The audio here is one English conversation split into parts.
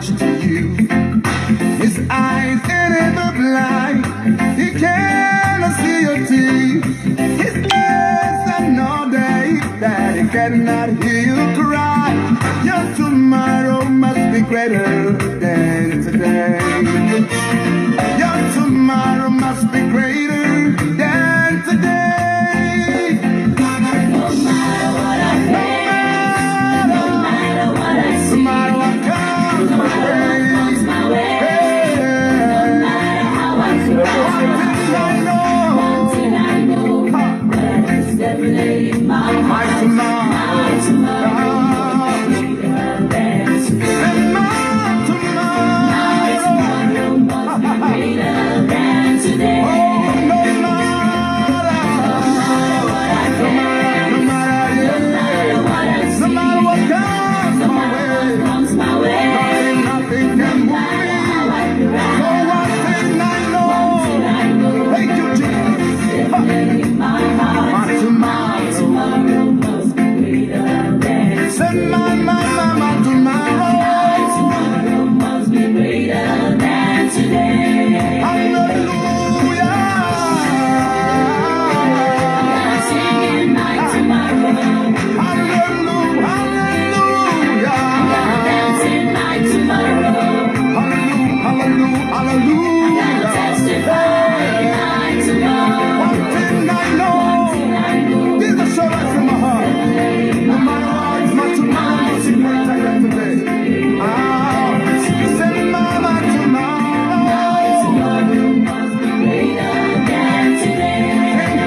much to you. His eyes ain't ever blind. He cannot see your tears. His ears are not deaf that he cannot hear you cry. Your tomorrow must be greater than today. Your tomorrow must be greater than today. No matter what I face, no matter what I see, No matter what comes no my matter what way, comes my way, no matter how I feel, one thing I know, that is definitely in my my heart. tomorrow, My tomorrow must be greater than today. and my My tomorrow, tomorrow must be greater than today. oh, no matter, What I no face, matter, no matter what I see, no matter what comes no my matter what way, comes my way, nothing can move me. how I feel right So one thing I know, I know. thank you, Jesus. Definitely my heart. My tomorrow, Tomorrow must be greater than send my tomorrow. tomorrow must be greater than today. Hallelujah. I'm singing my tomorrow. Hallelujah. I'm dancing my tomorrow. Hallelujah. I'm Hallelujah. testifying my tomorrow. One thing I know, this is a show right from my heart. No matter what, my tomorrow must be greater than today. Send my tomorrow. Tomorrow must be greater than today.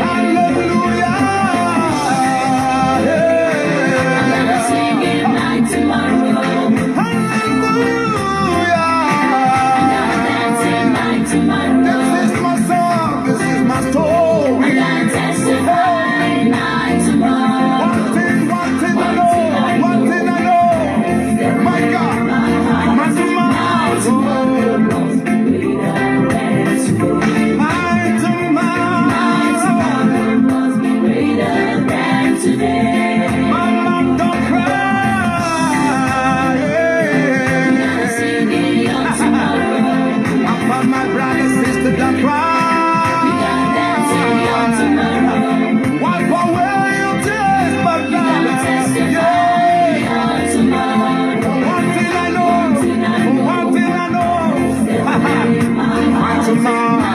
Hallelujah. I'm singing my tomorrow. Hallelujah. I'm dancing my tomorrow. This is my song. This is my story. I'm testifying my tomorrow. One thing I know. One thing I know. My God, my tomorrow. Tomorrow must be greater than today. My tomorrow. Tomorrow must be greater than today. Mama, don't cry. I'm singing your tomorrow. For my brother, sister, don't cry. I'm dancing your tomorrow. Wipe away your tears, my I'm brother. testifying your tomorrow. One thing I know. One thing I know. My tomorrow. My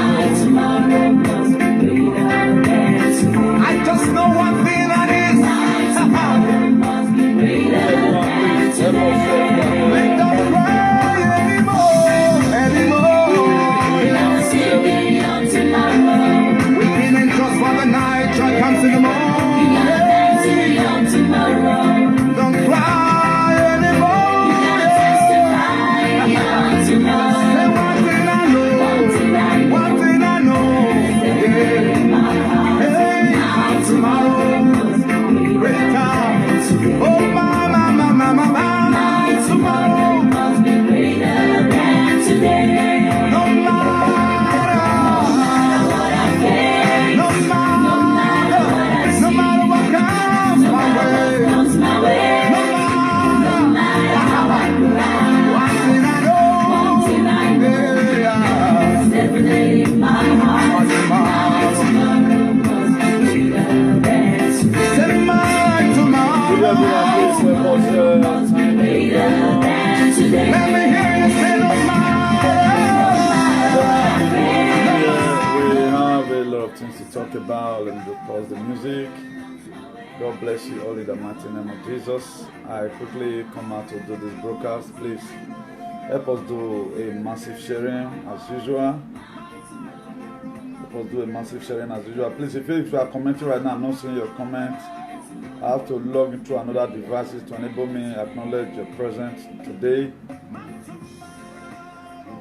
tomorrow must be greater than today. I just know one thing that is. Tomorrow must be greater than today. Make them cry anymore. I'm singing your tomorrow. Weeping and trust for the night, joy comes in the I'm morning. dancing your tomorrow. Don't cry I'm anymore. testifying your tomorrow. Say one thing I know. One thing I know. Yeah. In my heart, Hey, tomorrow, great time. Oh, my, tomorrow. must be greater than today. No matter, What I face, no matter what comes my way. comes my way. No matter, How I cry, one thing I know. Yeah. definitely in my heart. Tomorrow, Tomorrow must be greater than today. send my tomorrow. Must be greater than today. Let me hear you say no We have a lot of things to talk about. Let me just pause the music. God bless you all in the mighty name of Jesus. I quickly come out to do this broadcast. Please help us do a massive sharing as usual. Help us do a massive sharing as usual. Please, if you are commenting right now, I'm not seeing your comment. I have to log into another device to enable me acknowledge your presence today.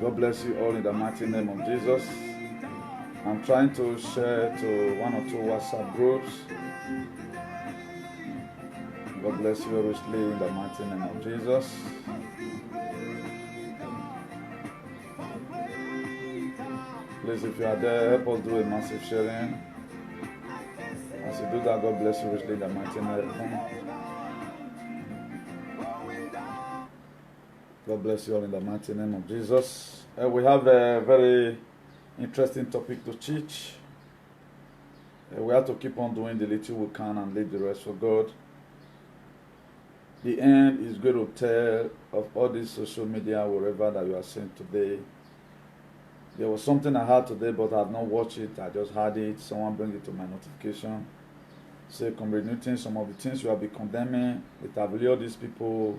God bless you all in the mighty name of Jesus. I'm trying to share to one or two WhatsApp groups. God bless you richly in the mighty name of Jesus. Please, if you are there, help us do a massive sharing. As you do that, God bless you richly in the mighty name. God bless you all in the mighty name of Jesus. We have a very interesting topic to teach. We have to keep on doing the little we can and leave the rest for God. The end is going to tell of all this social media, wherever that you are seeing today. There was something I heard today, but I have not watched it. I just heard it. Someone bring it to my notification. Say, Comrade Newton, some of the things you have been condemning, it have lured these people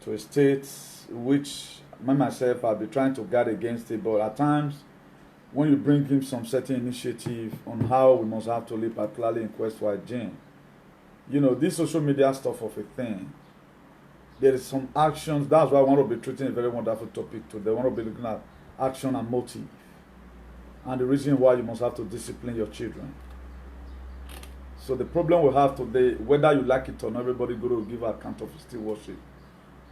to a state which me myself I've been trying to guard against it, but at times when you bring him some certain initiative on how we must have to live, particularly in quest for hygiene, you know, this social media stuff of a thing, there is some actions. That's why I want to be treating a very wonderful topic today. I want to be looking at action and motive, and the reason why you must have to discipline your children. So the problem we have today, whether you like it or not, everybody going to give account of still worship.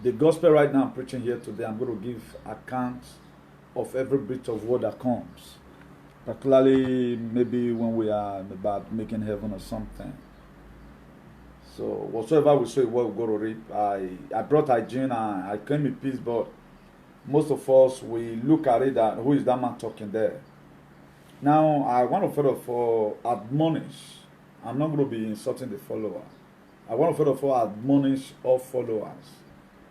The gospel right now I'm preaching here today, I'm going to give account of every bit of word that comes. Particularly maybe when we are about making heaven or something. So whatsoever we say, what we go to reap. I brought hygiene and I came in peace, but most of us, we look at it that who is that man talking there? Now, I want to first of all admonish. I'm not going to be insulting the follower. I want to first of all admonish all followers.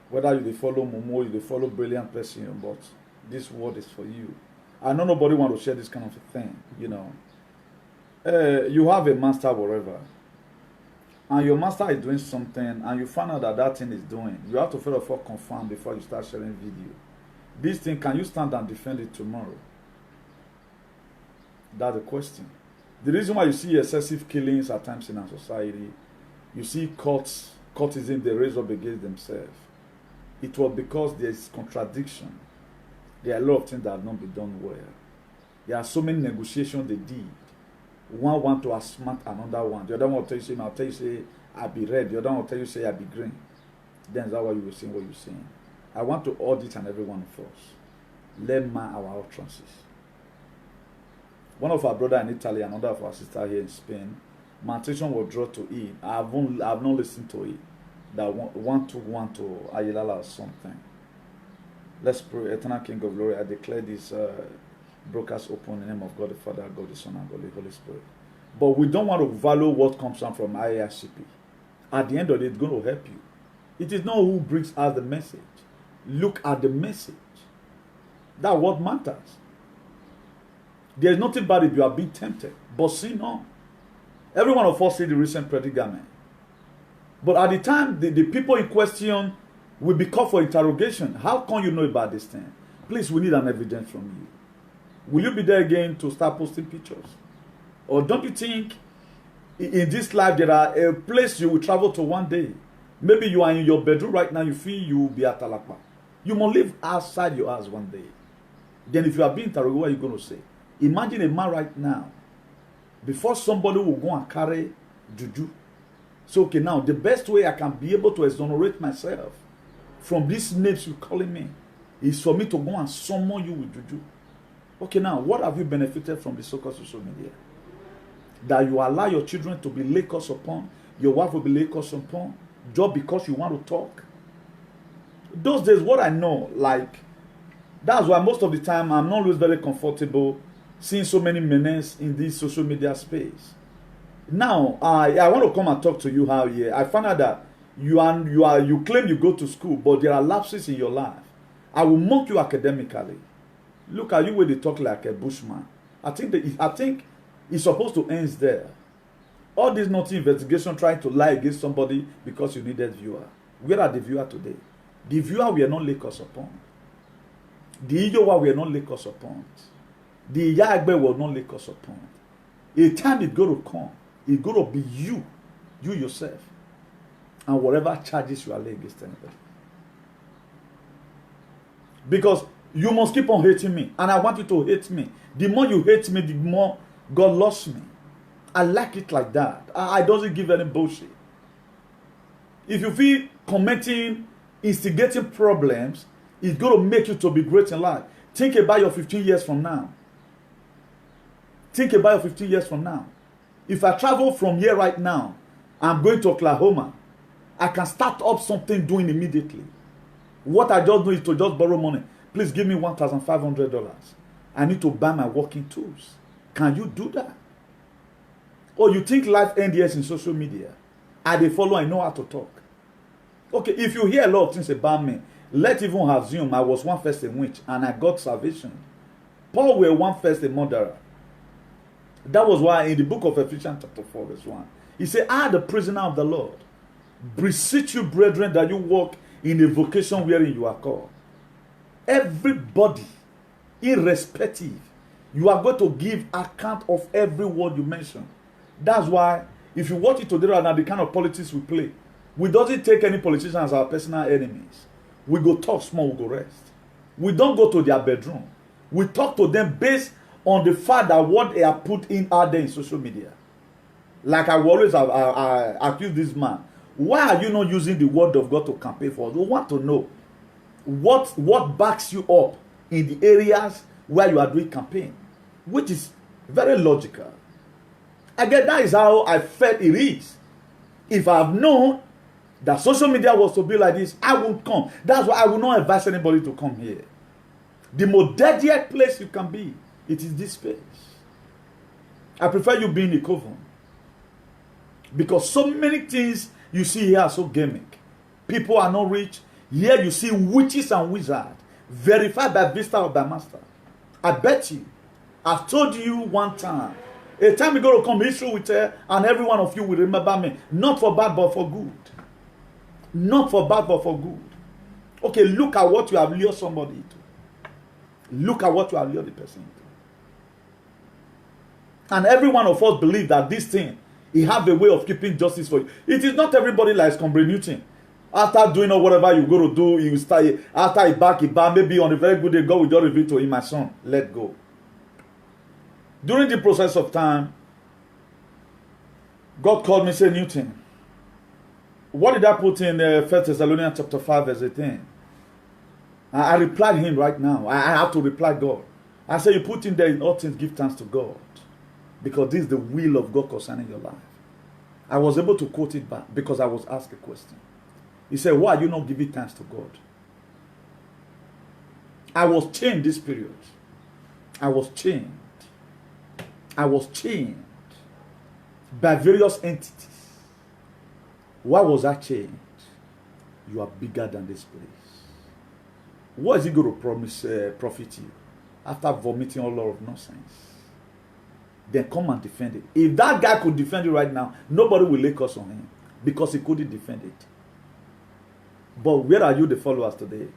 Whether you follow Momo, you follow brilliant person, but this word is for you. I know nobody want to share this kind of a thing, you know. You have a master wherever, and your master is doing something, and you find out that that thing is doing. You have to first of all confirm before you start sharing video. This thing, can you stand and defend it tomorrow? That's the question. The reason why you see excessive killings at times in our society, you see courtism, they raise up against themselves. It was because there is contradiction. There are a lot of things that have not been done well. There are so many negotiations they did. One want to outsmart another one. The other one will tell you, say, I'll tell you, say, I'll be red. The other one will tell you, say, I'll be green. Then that's why you will see what you're saying. I want to audit and every one of us. Let man our utterances. One of our brother in Italy, another of our sister here in Spain, my attention was drawn to it. I have not listened to it. That want to Ayilala or something. Let's pray. Eternal King of Glory, I declare this broadcast open in the name of God the Father, God the Son, and God the Holy Spirit. But we don't want to value what comes from IACP. At the end of it, it's going to help you. It is not who brings us the message. Look at the message. That's what matters. There is nothing bad if you are being tempted, but sin on. Every one of us see the recent predicament. But at the time, the people in question will be called for interrogation. How come you know about this thing? Please, we need an evidence from you. Will you be there again to start posting pictures? Or don't you think in this life there are a place you will travel to one day? Maybe you are in your bedroom right now, you feel you will be at Alakpa. You must live outside your house one day. Then if you are being interrogated, what are you going to say? Imagine a man right now, before somebody will go and carry juju. So, okay, now, the best way I can be able to exonerate myself from these names you're calling me is for me to go and summon you with juju. Okay, now, what have you benefited from the so-called social media? That you allow your children to be laid curse upon, your wife will be laid curse upon, just because you want to talk. Those days, what I know, like, that's why most of the time I'm not always very comfortable seeing so many menace in this social media space. Now, I want to come and talk to you how here. I found out that you claim you go to school, but there are lapses in your life. I will mock you academically. Look at you where they talk like a bushman. I think it's supposed to end there. All this naughty investigation trying to lie against somebody because you needed viewer. Where are the viewer today? The viewer we are not laid us upon. The Ijowa we are not laid us upon. The Yagbe will not laid us upon. A time it's going to come. It's going to be you yourself, and whatever charges you are laid against anybody. Because you must keep on hating me, and I want you to hate me. The more you hate me, the more God loves me. I like it like that. I doesn't give any bullshit. If you feel commenting, instigating problems, it's going to make you to be great in life. Think about your 15 years from now. Think about your 15 years from now. If I travel from here right now, I'm going to Oklahoma. I can start up something doing immediately. What I just do is to just borrow money. Please give me $1,500. I need to buy my working tools. Can you do that? Or you think life ends here in social media? I dey follow, I know how to talk. Okay, if you hear a lot of things about me, let's even assume I was one first a witch and I got salvation. Paul were one first a murderer. That was why in the book of Ephesians chapter 4 verse 1, he said, I, the prisoner of the Lord, beseech you, brethren, that you walk in the vocation wherein you are called. Everybody, irrespective, you are going to give account of every word you mention. That's why, if you watch it today right now, the kind of politics we play, we doesn't take any politicians as our personal enemies. We go talk small, we go rest. We don't go to their bedroom. We talk to them based on the fact that what they are put in out there in social media. Like I always have accused this man. Why are you not using the word of God to campaign for us? We want to know what backs you up in the areas where you are doing campaign, which is very logical. Again, that is how I felt it is. If I have known that social media was to be like this, I won't come. That's why I will not advise anybody to come here. The most deadliest place you can be, it is this place. I prefer you being a coven. Because so many things you see here are so gimmick. People are not rich. Here you see witches and wizards verified by Vista or by Master. I bet you, I've told you one time, a time you go to come history with her, and every one of you will remember me. Not for bad, but for good. Not for bad, but for good. Okay, look at what you have lured somebody into. Look at what you have lured the person into. And every one of us believe that this thing, he have a way of keeping justice for you. It is not everybody like Scumbre Newton. After doing or whatever you go to do, you start, after he back, maybe on a very good day, God will just reveal to him, my son, let go. During the process of time, God called me, say, Newton, what did I put in 1 Thessalonians chapter 5 verse 18? I replied him right now. I have to reply God. I said, you put in there, in all things give thanks to God, because this is the will of God concerning your life. I was able to quote it back because I was asked a question. He said, why are you not giving thanks to God? I was chained this period. I was chained. I was chained by various entities. Why was I chained? You are bigger than this place. What is he going to profit you after vomiting a lot of nonsense? Then come and defend it. If that guy could defend it right now, nobody will lay curse on him because he couldn't defend it. But where are you, the followers, today?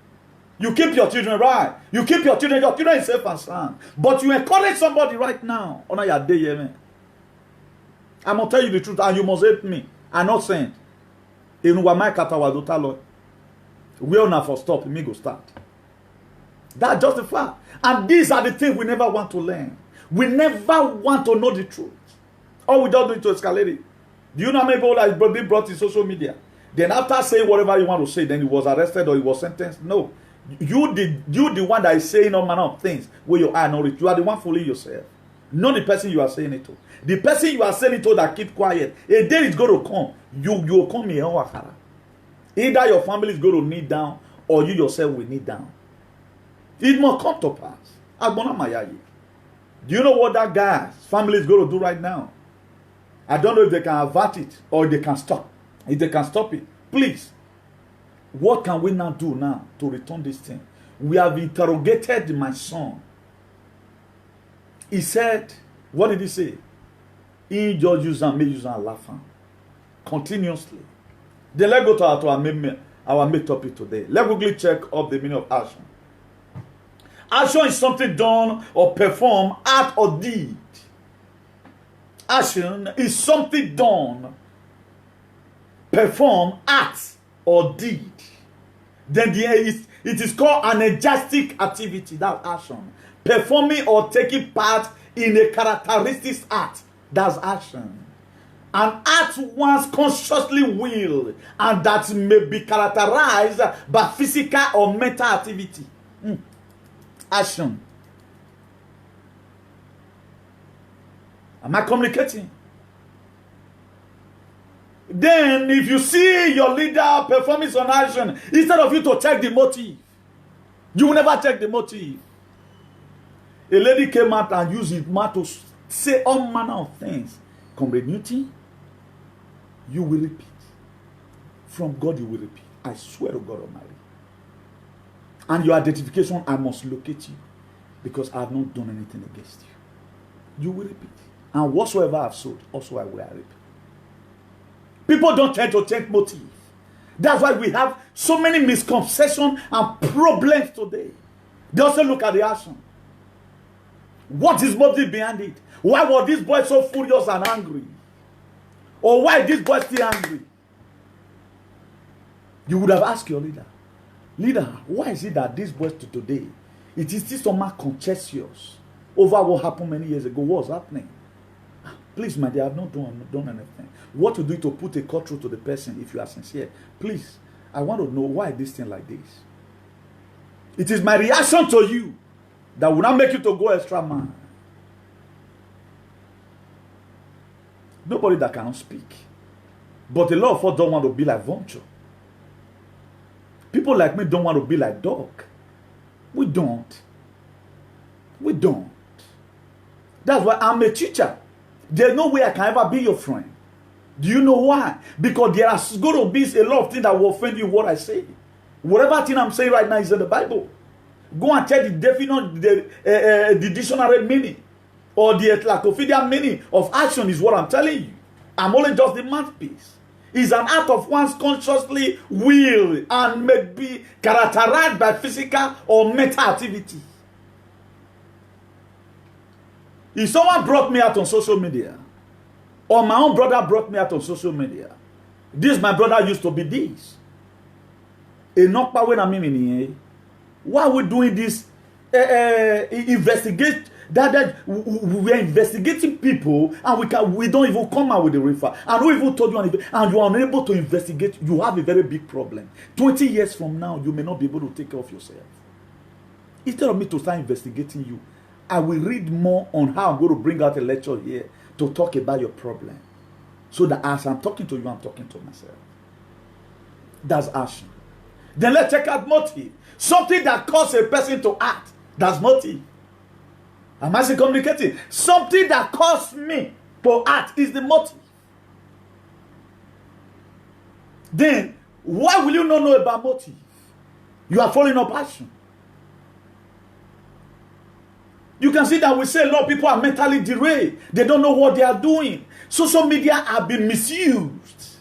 You keep your children right. You keep your children is safe and sound. But you encourage somebody right now. I'm going to tell you the truth, and you must help me. I'm not saying. We will not for stop, me go start. That's just the fact. And these are the things we never want to learn. We never want to know the truth. All we don't do it to escalate it. Do you know how many people that been brought in social media? Then after saying whatever you want to say, then he was arrested or he was sentenced? No. You the one that is saying all manner of things where you are not it. You are the one fooling yourself. Not the person you are saying it to. The person you are saying it to that keep quiet. A day is going to come. You will come here. Either your family is going to kneel down or you yourself will kneel down. It must come to pass. Do you know what that guy's family is going to do right now? I don't know if they can avert it or they can stop. If they can stop it, please. What can we now do now to return this thing? We have interrogated my son. He said, what did he say? He just use and make use and laugh continuously. Then let's go to our main topic today. Let's quickly check up the meaning of action. Action is something done or performed, act or deed. Action is something done, performed, act or deed. Then it is called an energetic activity. That's action. Performing or taking part in a characteristic act. That's action. An act once consciously willed and that may be characterized by physical or mental activity. Action. Am I communicating? Then if you see your leader performing some action, instead of you to check the motive, you will never check the motive. A lady came out and used his mouth to say all manner of things. Comrade Newton, you will repeat. From God you will repeat. I swear to God Almighty. And your identification, I must locate you. Because I have not done anything against you. You will repeat. And whatsoever I have sold, also I will reap. People don't tend to change motive. That's why we have so many misconceptions and problems today. They also look at the action. What is motive behind it? Why was this boy so furious and angry? Or why is this boy still angry? You would have asked your leader, leader, why is it that this boy to today, it is still somehow conscientious over what happened many years ago? What's happening? Please, my dear, I have not done anything. What to do to put a cut through to the person if you are sincere? Please, I want to know why this thing like this. It is my reaction to you that will not make you to go extra mile. Nobody that cannot speak. But a lot of us don't want to be like vulture. People like me don't want to be like dog. We don't. We don't. That's why I'm a teacher. There's no way I can ever be your friend. Do you know why? Because there are going to be a lot of things that will offend you what I say. Whatever thing I'm saying right now is in the Bible. Go and check the dictionary meaning or the encyclopedia meaning of action is what I'm telling you. I'm only just the mouthpiece. It's an act of one's consciously will and may be characterized by physical or mental activity. If someone brought me out on social media, or my own brother brought me out on social media, this my brother used to be this. Why are we doing this? Investigate that we are investigating people and we don't even come out with the refer. And who even told you and you are unable to investigate, you have a very big problem. 20 years from now, you may not be able to take care of yourself. Instead of me to start investigating you, I will read more on how I'm going to bring out a lecture here to talk about your problem. So that as I'm talking to you, I'm talking to myself. That's action. Then let's check out motive. Something that causes a person to act. That's motive. Am I communicating? Something that caused me to act is the motive. Then, why will you not know about motive? You are following up action. You can see that we say a lot of people are mentally derailed. They don't know what they are doing. Social media have been misused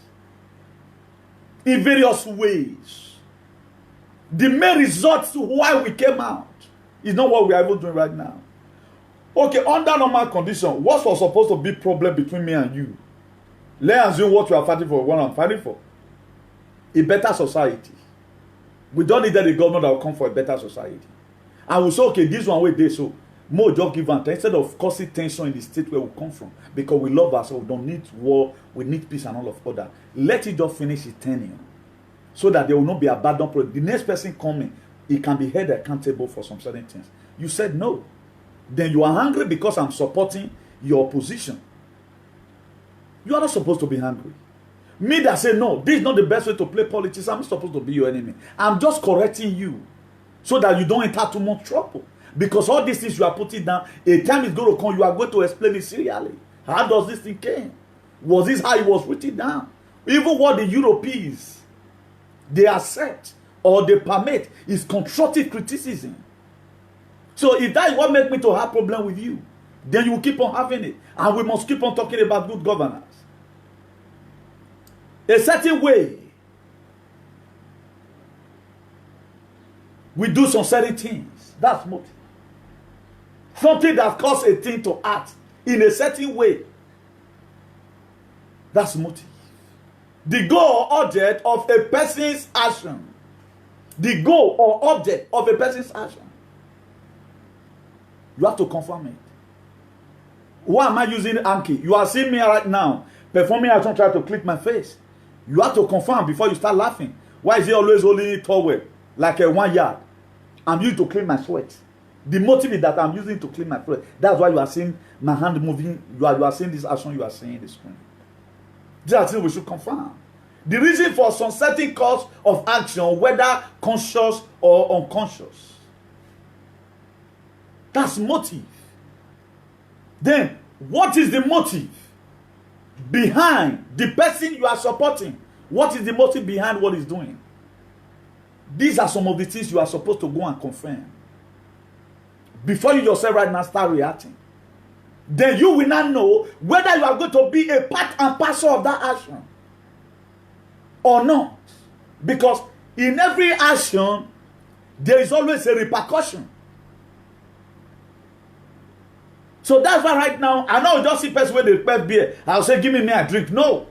in various ways. The main result to why we came out is not what we are even doing right now. Okay, under normal condition, what was supposed to be problem between me and you? Let's assume what we are fighting for, what I'm fighting for. A better society. We don't need that the government that will come for a better society. And we say, okay, this one way they so more job given instead of causing tension in the state where we come from, because we love ourselves, we don't need war, we need peace and all of other. Let it just finish its tenure, so that there will not be a abandoned project. The next person coming, he can be held accountable for some certain things. You said no. Then you are angry because I'm supporting your opposition. You are not supposed to be angry. Me that say no, this is not the best way to play politics. I'm not supposed to be your enemy. I'm just correcting you so that you don't enter too much trouble. Because all these things you are putting down, a time is going to come, you are going to explain it serially. How does this thing came? Was this how it was written down? Even what the Europeans, they accept or they permit is constructive criticism. So if that is what makes me to have problem with you, then you will keep on having it. And we must keep on talking about good governance. A certain way, we do some certain things. That's motive. Something that causes a thing to act in a certain way. That's motive. The goal or object of a person's action. The goal or object of a person's action. You have to confirm it. Why am I using Anki? You are seeing me right now performing action, trying to click my face. You have to confirm before you start laughing. Why is he always holding towel like a 1 yard? I'm used to clean my sweat. The motive is that I'm using to clean my sweat. That's why you are seeing my hand moving. You are seeing this action. You are seeing the screen. These are things we should confirm. The reason for some certain course of action, whether conscious or unconscious. That's motive. Then, what is the motive behind the person you are supporting? What is the motive behind what he's doing? These are some of the things you are supposed to go and confirm before you yourself right now start reacting. Then you will not know whether you are going to be a part and parcel of that action or not. Because in every action, there is always a repercussion. So that's why right now, I know just see person with the pet beer. I'll say, give me a drink. No.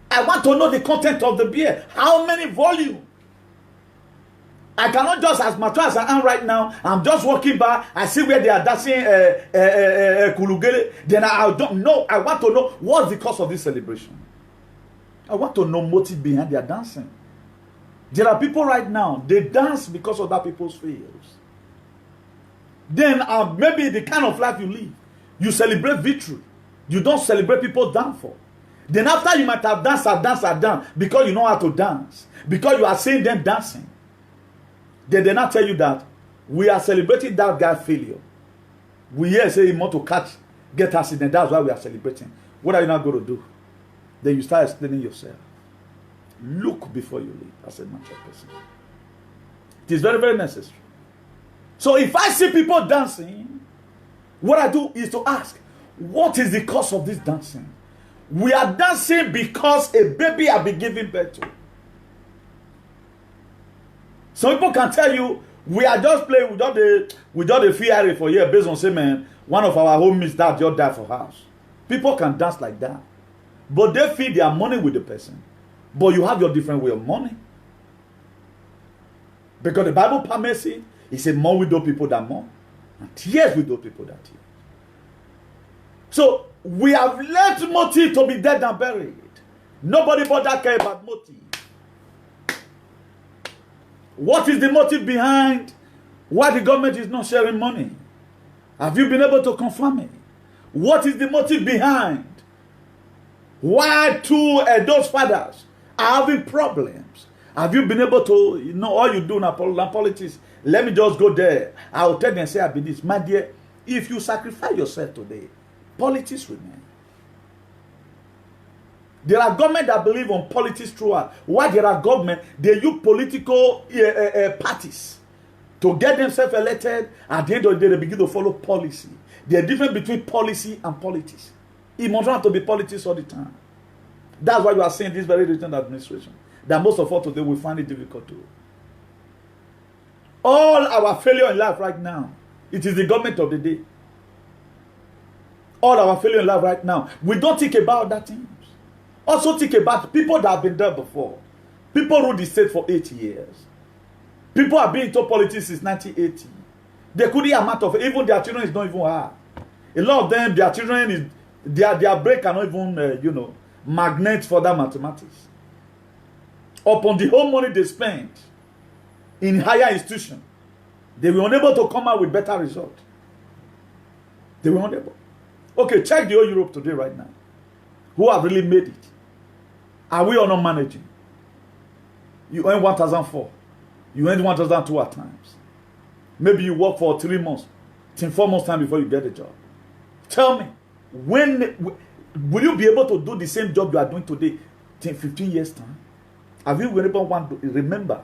I want to know the content of the beer. How many volume? I cannot just, as mature as I am right now, I'm just walking by, I see where they are dancing kulugele, then I don't know. I want to know what's the cause of this celebration. I want to know motive behind their dancing. There are people right now, they dance because of that people's fails. Then maybe the kind of life you live, you celebrate victory. You don't celebrate people's downfall. Then after you might have danced because you know how to dance, because you are seeing them dancing. They did not tell you that we are celebrating that guy's failure. We here say he want to get accident. That's why we are celebrating. What are you not going to do? Then you start explaining yourself. Look before you leave as a mature person. It is very, very necessary. So if I see people dancing, what I do is to ask, what is the cause of this dancing? We are dancing because a baby has been given birth to. Some people can tell you, we are just playing without the fear for year based on say, man, one of our homies that just died for house. People can dance like that. But they feed their money with the person. But you have your different way of money. Because the Bible permits it. It says more widow people than more. And tears widow people that tears. So we have left motive to be dead and buried. Nobody but that care about motive. What is the motive behind why the government is not sharing money? Have you been able to confirm it? What is the motive behind why those fathers are having problems? Have you been able to, all you do now, politics, let me just go there. I'll tell them and say, I'll be this. My dear, if you sacrifice yourself today, politics remain. There are governments that believe on politics throughout. Why there are governments, they use political parties to get themselves elected. At the end of the day, they begin to follow policy. There's a difference between policy and politics. It must not have to be politics all the time. That's why you are seeing this very recent administration. That most of us today will find it difficult to. All our failure in life right now, it is the government of the day. All our failure in life right now, we don't think about that thing. Also think about people that have been there before. People ruled the state for 8 years. People have been into politics since 1980. They couldn't amount of, even their children is not even hard. A lot of them, their children is, their brain cannot even, magnets for that mathematics. Upon the whole money they spent in higher institutions, they were unable to come out with better results. They were unable. Okay, check the whole Europe today right now. Who have really made it? Are we or not managing? You earn 1,004. You earn 1,002 at times. Maybe you work for 3 months, 4 months time before you get a job. Tell me, when will you be able to do the same job you are doing today, 10, 15 years time? Have you been able to remember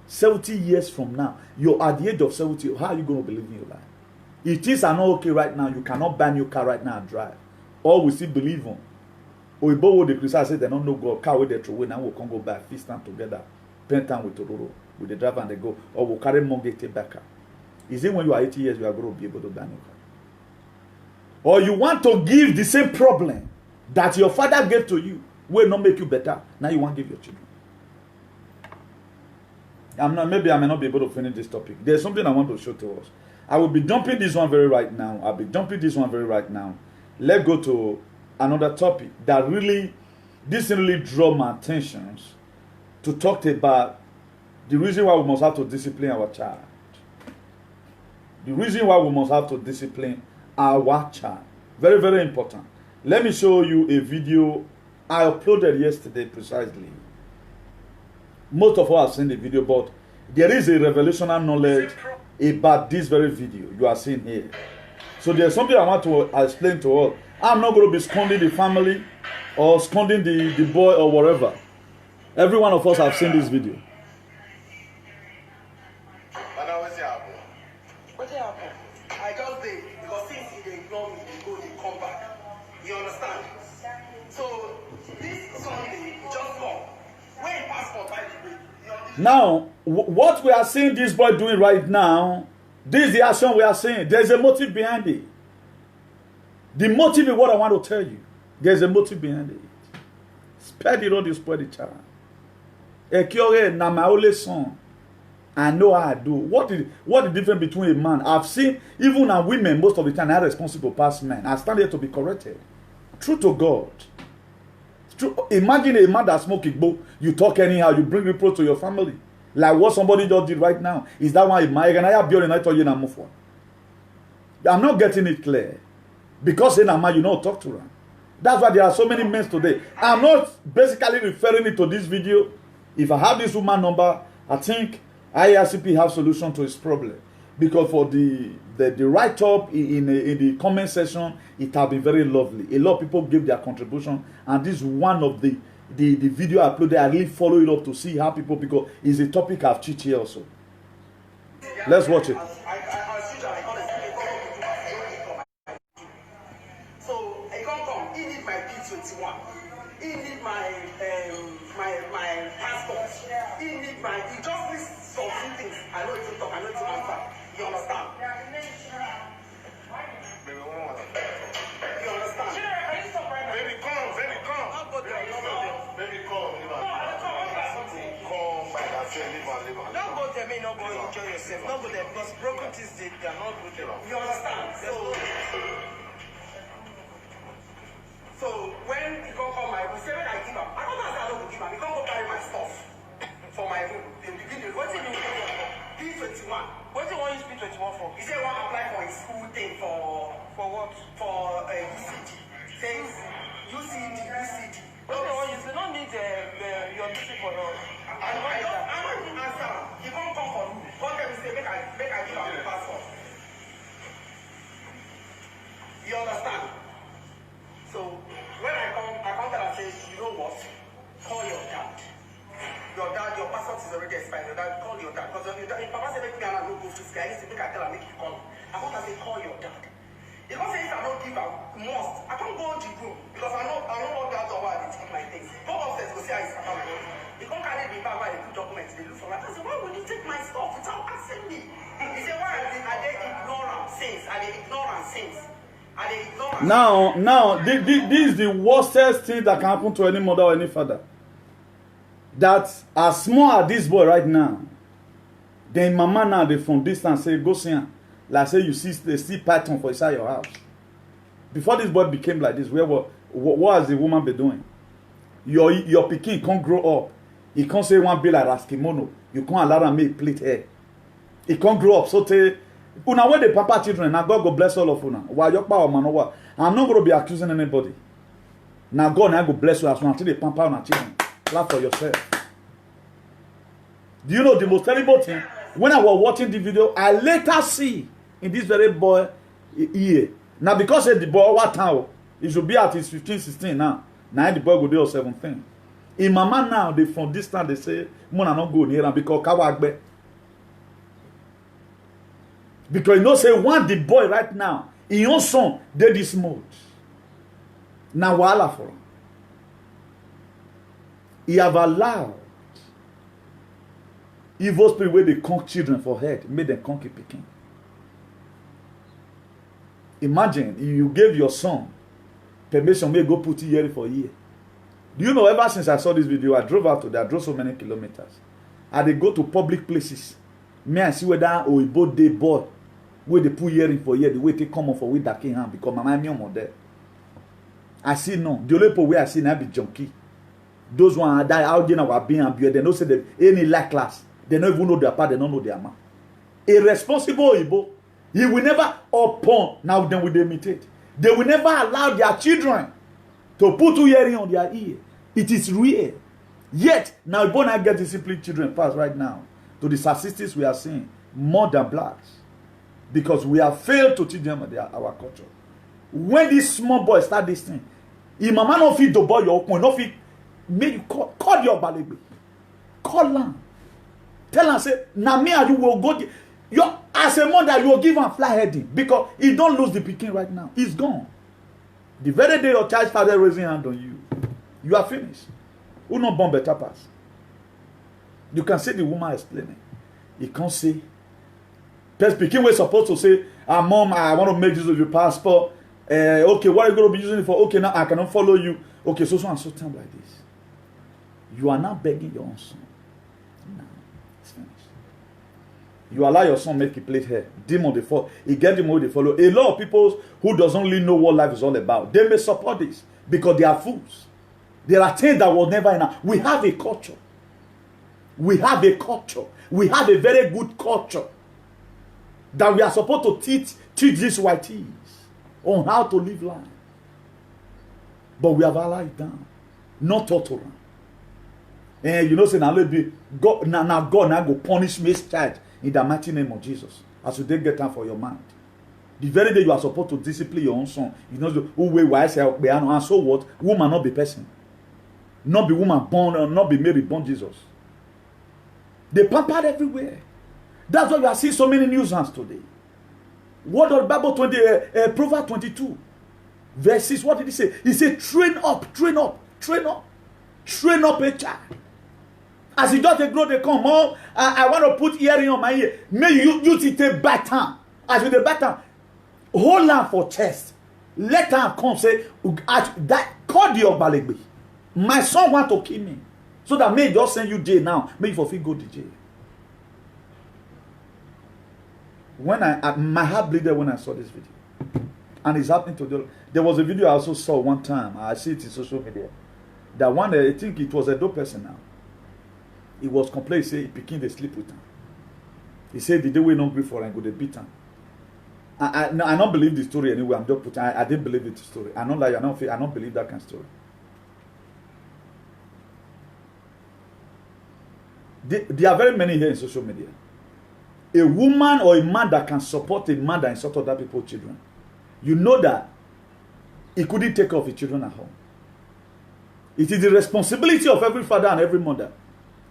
70 years from now, you're at the age of 70, how are you going to believe in your life? If things are not okay right now, you cannot buy a new car right now and drive. Or we still believe on. Or what the Christians say they don't know God, car with they throw away, now we'll come go back, feast time together, spend time with Tororo, with the driver and they go, or we'll carry money, take back car. Is it when you are 80 years, you are going to be able to buy a new car? Or you want to give the same problem that your father gave to you, will not make you better. Now you want to give your children. Maybe I may not be able to finish this topic. There's something I want to show to us. I will be dumping this one very right now. Let's go to another topic that really drew my attention to talk about the reason why we must have to discipline our child. The reason why we must have to discipline our child. Very, very important. Let me show you a video I uploaded yesterday precisely. Most of us have seen the video, but there is a revelational knowledge about this very video you are seeing here. So there's something I want to explain to all. I'm not going to be scolding the family or scolding the boy or whatever. Every one of us have seen this video. I just did because since they ignore me, they go, they come back. You understand? So this Sunday, just come. When passport by the way. Now, what we are seeing this boy doing right now, this is the action we are seeing. There's a motive behind it. The motive is what I want to tell you. There's a motive behind it. Spare the road, you spoil the child. Ekiore na my only son. I know how I do. What is the difference between a man? I've seen, even a women, most of the time, are responsible past men. I stand here to be corrected. True to God. True. Imagine a man that smoke igbo, you talk anyhow, you bring reproach to your family. Like what somebody just did right now. Is that why I'm not getting it clear. Because in a man, you don't talk to her. That's why there are so many men today. I'm not basically referring it to this video. If I have this woman number, I think IRCP have solution to his problem. Because for the write-up in the comment section, it has been very lovely. A lot of people gave their contribution. And this is one of the video I uploaded. I really follow it up to see how people, because it's a topic I've teach here also. Let's watch it. So I can't come. He need my P21. He need my passport. He need my. He just needs some few things. I know it's a talk. I know it's an answer. You understand? Baby, you understand? Baby, come. Baby, come. Baby, come. Don't go there, no go enjoy yourself. Don't go there because broken things they are not good there. You understand? So when he come my room, say when I give up, I don't know how to give up. He can't go carry my stuff for my room. The video. What did you do for P21? What do you want to use P21 for? He said he want to apply for his school thing for what? For UCD. Says UCD. What do you want to use? They don't need your music for now. I don't even answer. He can't come for me. Come tell me say make I give up the passport. You understand? So when I come tell and say, you know what? Call your dad. Your passport is already expired. Your dad, call your dad. Because if Papa said make me and I don't go to school, I need to make I tell and make you call. I want to say call your dad. If I say if I don't give up, must. I can't go to the room because I know what that or why they take my things. Go upstairs, go see how it's account. They can't carry the bag where they put documents. They look for me. I said, why would you take my stuff without asking me? He said, why are they ignorant since? Are they ignorant since? Now, this is the worstest thing that can happen to any mother or any father. That as small as this boy right now, then mama now they from distance say, go see him. Like say you see python for inside your house. Before this boy became like this, what has the woman been doing? Your pikin can't grow up. He can't say one be like Raskimono. You can't allow him make plait hair. He can't grow up. So una when the papa children, now God go bless all of una. While your power man over, I'm not going to be accusing anybody. Now God now go bless you as well until the papa una children. Clap for yourself. Do you know the most terrible thing? When I was watching the video, I later see in this very boy ear. Now because the boy what time? He should be at his 15, 16 now. Now the boy go there 17. In mama now, they from this time they say, Mona not go near him because Kawagbe. Because you know, say, one the boy right now, in your son, they this mode. Now, wala for him. He have allowed evil spirit where they conk children for head, made them conk picking. Imagine you gave your son permission, may go put here for a year. Do you know, ever since I saw this video, I drove out to there, I drove so many kilometers. And they go to public places. Me I see whether Oibo day boy where they put hearing for year, the way they come off for with that king hand because my mind on there. I see no. The only people where I see now be junkie. Those one are die out there now are being abused. They don't say that any like class. They don't even know their part, they don't know their man. Irresponsible Oibo. He will never upon now then will they imitate. They will never allow their children to put two earring on their ear. It is real. Yet, now born and get disciplined children pass right now to the statistics we are seeing more than blacks. Because we have failed to teach them our culture. When this small boy start this thing, if mama no fit the boy your own, no fit make you call your balebe. Call am. Tell am say, na me and you will go. As a mother, you will give am fly heading because he don't lose the pikin right now. He's gone. The very day your child started raising hand on you, you are finished. Who not born better pass? You can see the woman explaining. He can't say. First pikin was supposed to say, Mom, I want to make use of your passport. Okay, what are you going to be using it for? Okay, now I cannot follow you. Okay, so and so time like this. You are now begging your own son. Now, it's finished. You allow your son make a plate here. Demon they follow. He get them they follow. A lot of people who doesn't really know what life is all about, they may support this because they are fools. There are things that will never end. We have a culture. We have a culture. We have a very good culture that we are supposed to teach these whiteys on how to live life. But we have allowed it down. Not taught around. And you know, say now God now go punish me child in the mighty name of Jesus. As you didn't get time for your mind. The very day you are supposed to discipline your own son, you know who way wise and so what? Woman not be person. Not be woman born or not be Mary born Jesus. They pampered everywhere. That's why we are seeing so many nuisance today. What does Bible 20, Proverbs 22, verse 6, what did he say? He said, train up a child. As he does they grow, they come home. I want to put earring on my ear. May you use it a baton. As with the baton, hold on for chest. Let her come say, that call the Obalebe. My son want to kill me. So that may just send you jail now. May you for go to jail. When my heart bleeded when I saw this video. And it's happening to there was a video I also saw one time. I see it in social media. That one, I think it was a dope person now. He was complaining, say he picking the sleep with him. He said the day we not agree for him, go they beat him. I don't believe the story anyway. I'm just putting. I didn't believe the story. I don't like. I don't believe that kind of story. There are very many here in social media. A woman or a man that can support a man that insult other people's children. You know that he couldn't take care of his children at home. It is the responsibility of every father and every mother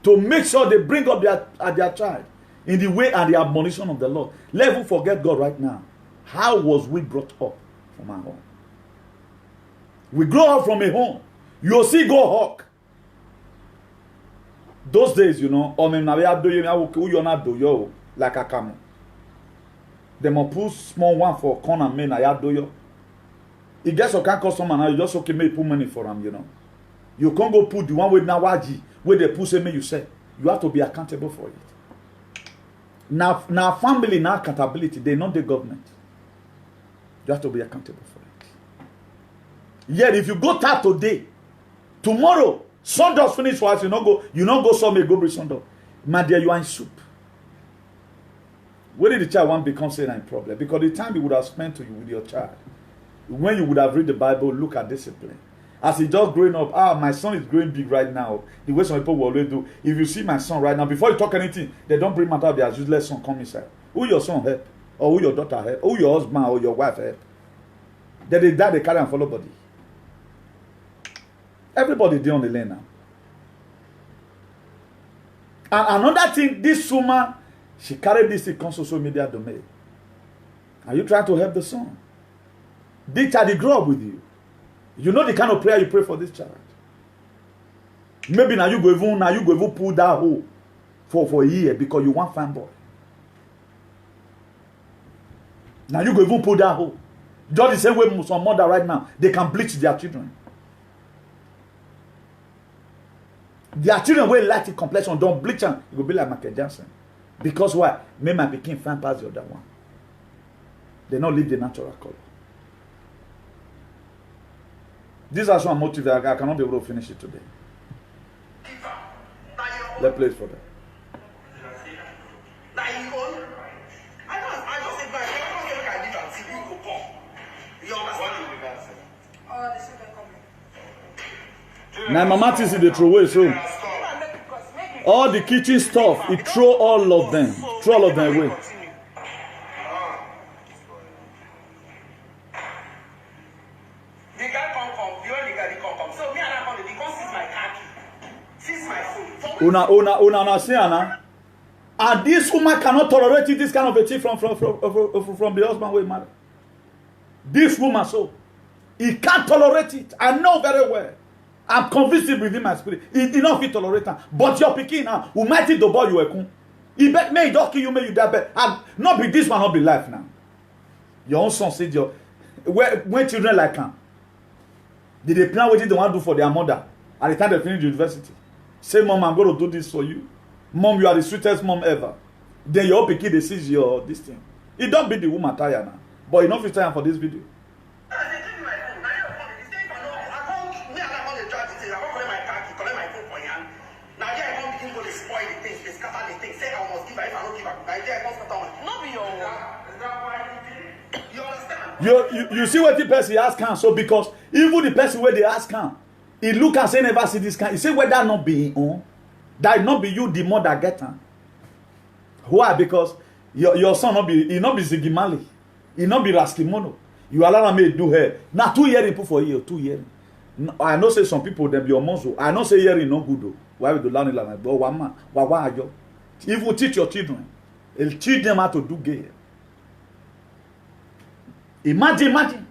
to make sure they bring up their child in the way and the admonition of the Lord. Let us forget God right now. How was we brought up from our home? We grow up from a home. You'll see go hawk. Those days, you know, like a camel. They must put small one for corner men. I do you. It gets a customer now. You just okay, make put money for them, you know. You can't go put the one with Nawaji where they put me. You say you have to be accountable for it. Now family, now accountability. They not the government. You have to be accountable for it. Yet if you go tap today, tomorrow, sun does finish for us. You not go some go bring sun dog. My dear, you are in soup. Where did the child want become saying a problem? Because the time you would have spent with your child, when you would have read the Bible, look at discipline. As he just growing up, my son is growing big right now. The way some people will always do. If you see my son right now, before you talk anything, they don't bring matter of their useless son come inside. Who your son help? Or who your daughter help? Who your husband or your wife help? Then they die, they carry and follow body. Everybody there on the lane now. And another thing, this woman, she carried this in social media domain. Are you trying to help the son? This child, he grew up with you. You know the kind of prayer you pray for this child. Maybe now you go even pull that hole for a year because you want fanboy. Now you go even pull that hole. Just the same way some mother right now, they can bleach their children. Their children will light the complexion, don't bleach them. It will be like Michael Jackson. Because why? May my pikin fan pass the other one. They not live the natural color. These are some motives that I cannot be able to finish it today. Let's play it for them. The second comment. Now mama thinks they throw away so. All the kitchen stuff, he throw all of them. Throw all of them away. The guy come, the only guy come. So me and I come, he come seize my car key. Seize my phone. Una see Anna. And this woman cannot tolerate it, this kind of a thing from the husband we married. This woman so. He can't tolerate it. I know very well. I'm convinced within my spirit. He did not fit tolerate it. But your picking now, who might it the boy you were. He bet may don't kill you, may you die bet. And not be this one, not be life now. Your own son said your when children like him. Did they plan what they want to do for their mother at the time they finish university? Say, Mom, I'm going to do this for you. Mom, you are the sweetest mom ever. Then your pikin they seize your this thing. It don't be the woman tired now. But you know if it's time for this video. You see what the person ask him. So because even the person where they ask him, he look and say never see this kind. He say whether not be his own, that not be you the mother get him. Why? Because your son not be he not be Zigimali, he not be Raskimono. You allow me to do her. Now 2 years put for you 2 years. I know say some people them be your muscle. I know say hearing no good though. Why would you learn it like that? But why are you? If you teach your children, it'll teach them how to do gay. Imagine.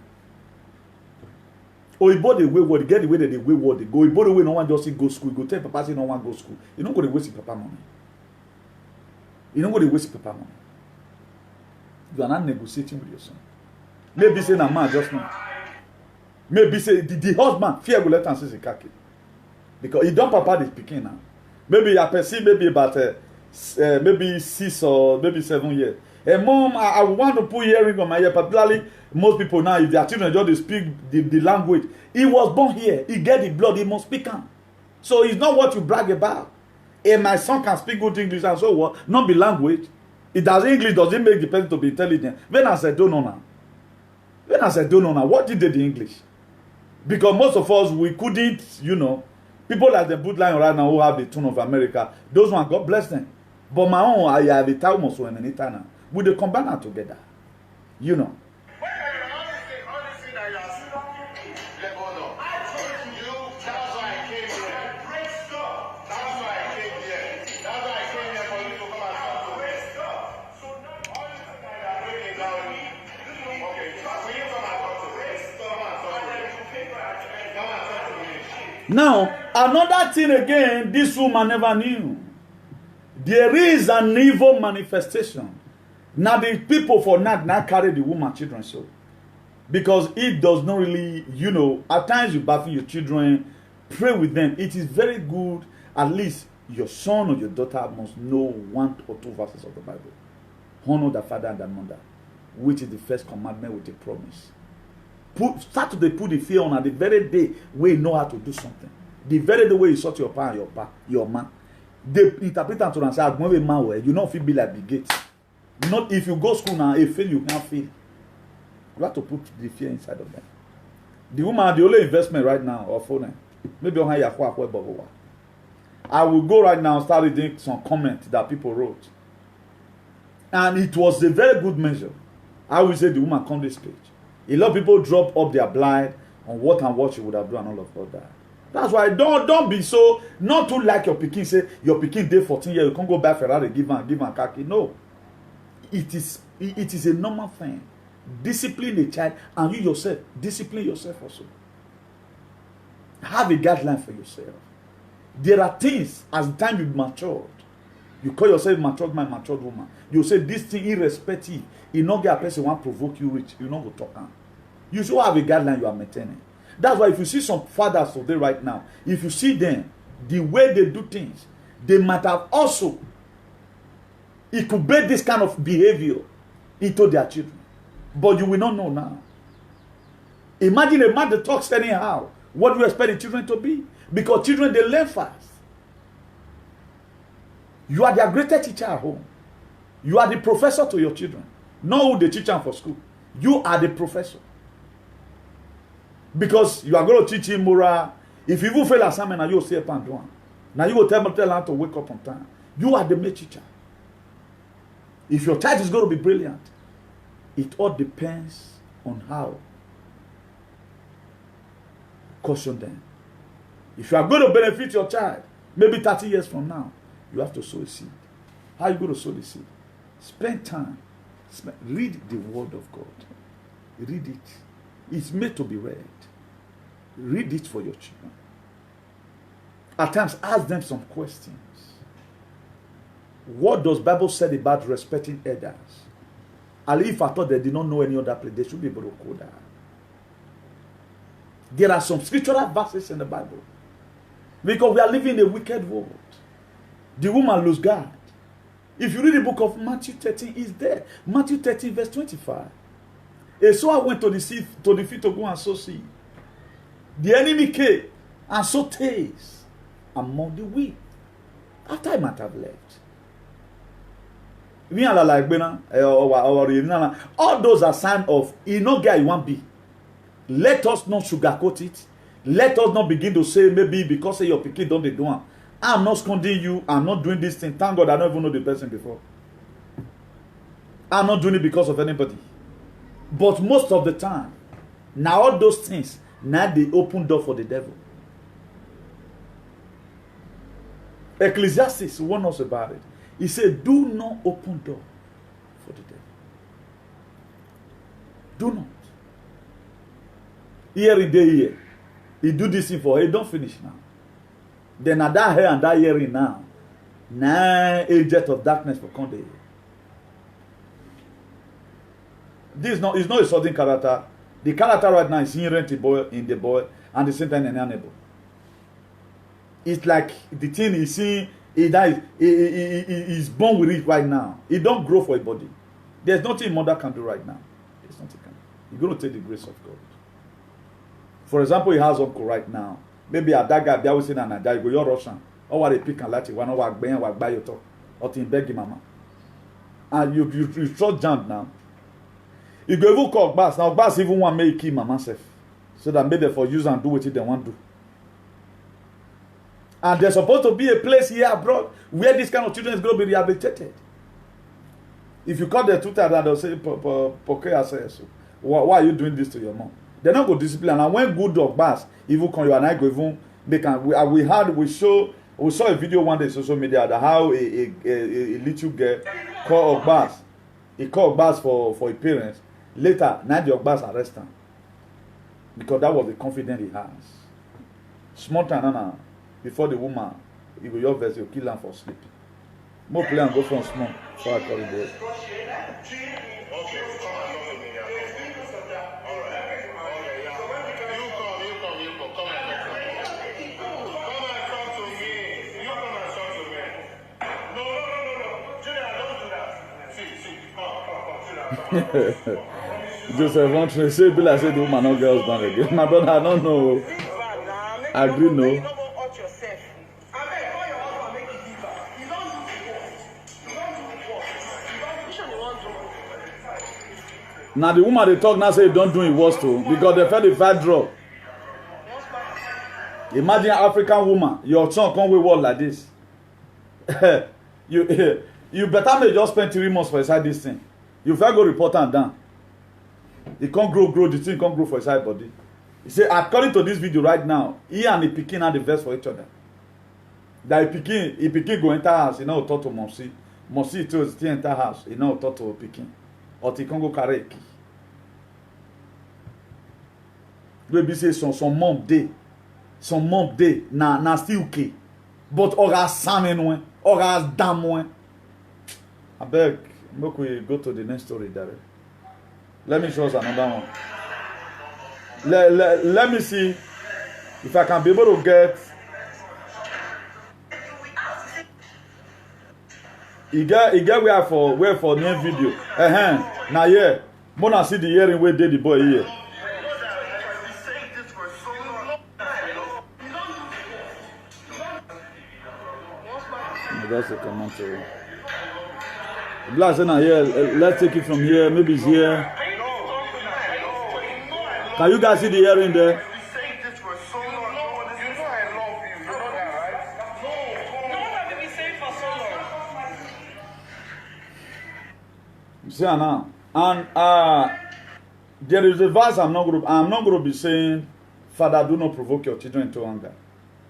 Oyibo the wayward, get the way that they wayward they go. Oyibo the way no one just go school. Go tell papa say no one go school. You don't go to waste papa money. You don't go to waste papa money. You are not negotiating with your son. Maybe say na man just not. Maybe say the husband fear will let him see kaki. Because he don't papa this picking now. Maybe I perceive maybe about maybe 6 or maybe 7 years. And mom, I want to put earring on my ear, particularly most people now, if their children just speak the language. He was born here. He get the blood. He must speak on. So it's not what you brag about. And my son can speak good English and so what? Not be language. It does English doesn't make the person to be intelligent. When I said don't know now, what did they the English? Because most of us we couldn't, people like the Bootline right now who have the tune of America, those ones, God bless them. But my own, I have a time also in an eternal. Would they combine them together? Now, another thing again, this woman never knew. There is an evil manifestation. Now the people for now carry the woman children so. Because it does not really, at times you bath your children, pray with them. It is very good, at least your son or your daughter must know 1 or 2 verses of the Bible. Honor the father and the mother, which is the first commandment with a promise. Start to put the fear on at the very day where you know how to do something. The very day where you sort your pa and your man. They interpret and to say, I'm going to be man, you don't feel be like the gate. Not if you go school now, if fail, you can't fail. You have to put the fear inside of them. The woman, the only investment right now, or phone, maybe on her, I will go right now and start reading some comments that people wrote. And it was a very good measure. I will say the woman come this page. A lot of people drop up their blind on what she would have done and all of that. That's why don't be so not too like your pikin. Say your pikin day 14 years, you can't go buy Ferrari, give her khaki. No. It is a normal thing. Discipline a child, and you yourself, discipline yourself also. Have a guideline for yourself. There are things as the time you've matured. You call yourself matured man, matured woman. You say this thing irrespective. You not get a person want provoke you rich. You not go talk on. You should have a guideline you are maintaining. That's why if you see some fathers today right now, if you see them, the way they do things, they might have also incubate this kind of behavior into their children. But you will not know now. Imagine a man that talks anyhow. What do you expect the children to be? Because children, they learn fast. You are their greatest teacher at home. You are the professor to your children. Not who they teach them for school. You are the professor. Because you are going to teach him moral, If you will fail assignment, now you'll say a pan one. Now you will tell her to wake up on time. You are the main teacher. If your child is going to be brilliant, it all depends on how. Caution them. If you are going to benefit your child, maybe 30 years from now, you have to sow a seed. How are you going to sow the seed? Spend time. Read the word of God. Read it. It's made to be read. Read it for your children. At times, ask them some questions. What does Bible say about respecting elders? And if I thought they did not know any other place, they should be able to quote that. There are some scriptural verses in the Bible. Because we are living in a wicked world. The woman lose God. If you read the book of Matthew 13, it's there. Matthew 13, verse 25. And so I went to the field to go and sow seed. The enemy came and sowed tares among the wheat. After I might have left. All those are signs of you know guy you want be. Let us not sugarcoat it. Let us not begin to say maybe because say your pikin don't they do it. I'm not scolding you. I'm not doing this thing. Thank God I don't even know the person before. I'm not doing it because of anybody. But most of the time, now all those things, now they open door for the devil. Ecclesiastes warned us about it. He said, do not open door for the devil. Do not. Here in the year, he do this thing for he don't finish now. Then at that here and that hearing now, 9 agents of darkness for come there. This is not a sudden character. The character right now is inherent in the boy and the same time in the neighbor. It's like the thing he's seeing, he dies, he's born with it right now. He don't grow for a body. There's nothing mother can do right now. There's nothing can do. You're going to take the grace of God. For example, he has uncle right now. Maybe a that guy, they always say that you go, you're Russian. Or what they pick and let you, one or what buy your talk. Or to beg mama. And you short jump now. You go even call Bass. Now Bass even want to make kill mama self. So that maybe for use and do what they want to do. And there's supposed to be a place here abroad where this kind of children is going to be rehabilitated. If you call the tutor, they'll say, why are you doing this to your mom? They're not going to discipline. And when good dog Bass, even come you and I go even make we saw a video one day on social media that how a little girl called Ogbas. He called Ogbas for his parents. Later, now the Ogbas arrest him. Because that was the confidence he has. Small time before the woman, he will your verse, he'll kill him for sleep. More play and go from small. So I call it there. Joseph wants to say, Bill, I said, the woman, no girls, born again. My brother, I don't know. I agree, no. Now, the woman they talk now say, don't do it worse too, because they felt the fight drop. Imagine an African woman, your son come with word like this. You better may just spend 3 months for inside this thing. You first go report and down. It can't grow, the thing can't grow for his side body. He said, according to this video right now, he and the Peking are the best for each other. That he Peking go enter house, he now talk to Monsi. Monsi too still enter house, he now talk to Peking. Or he can go carry a key. Maybe say some mom day. Some mom day, na still okay. But or as salmon or as dam one. I beg, make we go to the next story there. Let me show us another one. Let me see if I can be able to get. He get where for new video. Now yeah, Mona see the hearing where did the boy here. That's a commentary. Blast now here. Let's take it from here. Maybe it's here. Can you guys see the hearing there? You see now, and there is a verse I'm not going to be saying, Father, do not provoke your children into anger.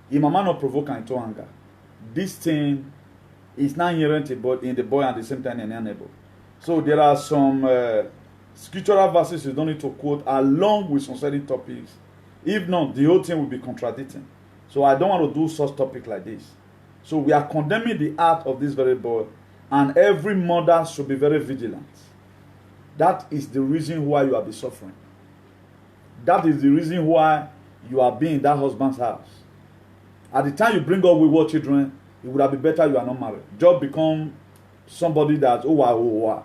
If mama not provoke her into anger, this thing is not inherent in the boy and at the same time in the neighbor. So there are some scriptural verses you don't need to quote along with some certain topics. If not, the whole thing will be contradicting. So I don't want to do such topic like this. So we are condemning the heart of this very boy, and every mother should be very vigilant. That is the reason why you are be suffering. That is the reason why you are being in that husband's house. At the time you bring up wayward children, it would have been better you are not married. Just become somebody that's here.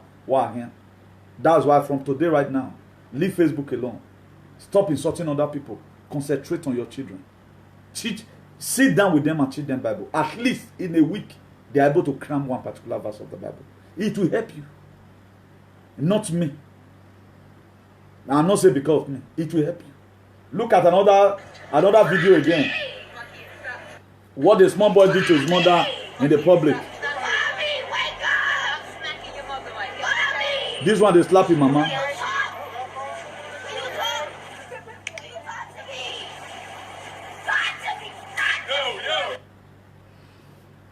That's why from today right now, leave Facebook alone. Stop insulting other people. Concentrate on your children. Sit down with them and teach them Bible. At least in a week, they are able to cram one particular verse of the Bible. It will help you. Not me. I'm not saying because of me. It will help you. Look at another video again. What the small boy did to his mother in the public. This one they slap him, mama.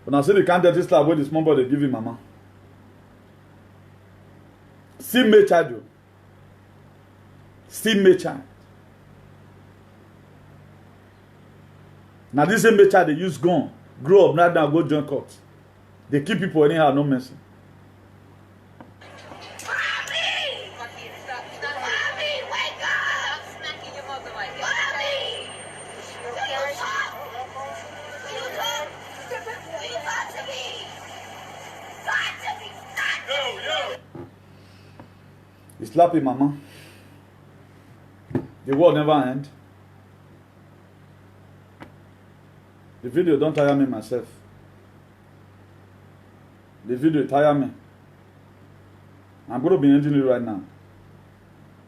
When I say the kind of this slap where the small boy they give him, mama. Still may child you. Still may child. Now this same child they use gun, grow up, now go join court. They keep people anyhow, no mercy. He slapped him, mama. The war never end. The video don't tire me myself. The video tire me. I'm going to be ending it right now.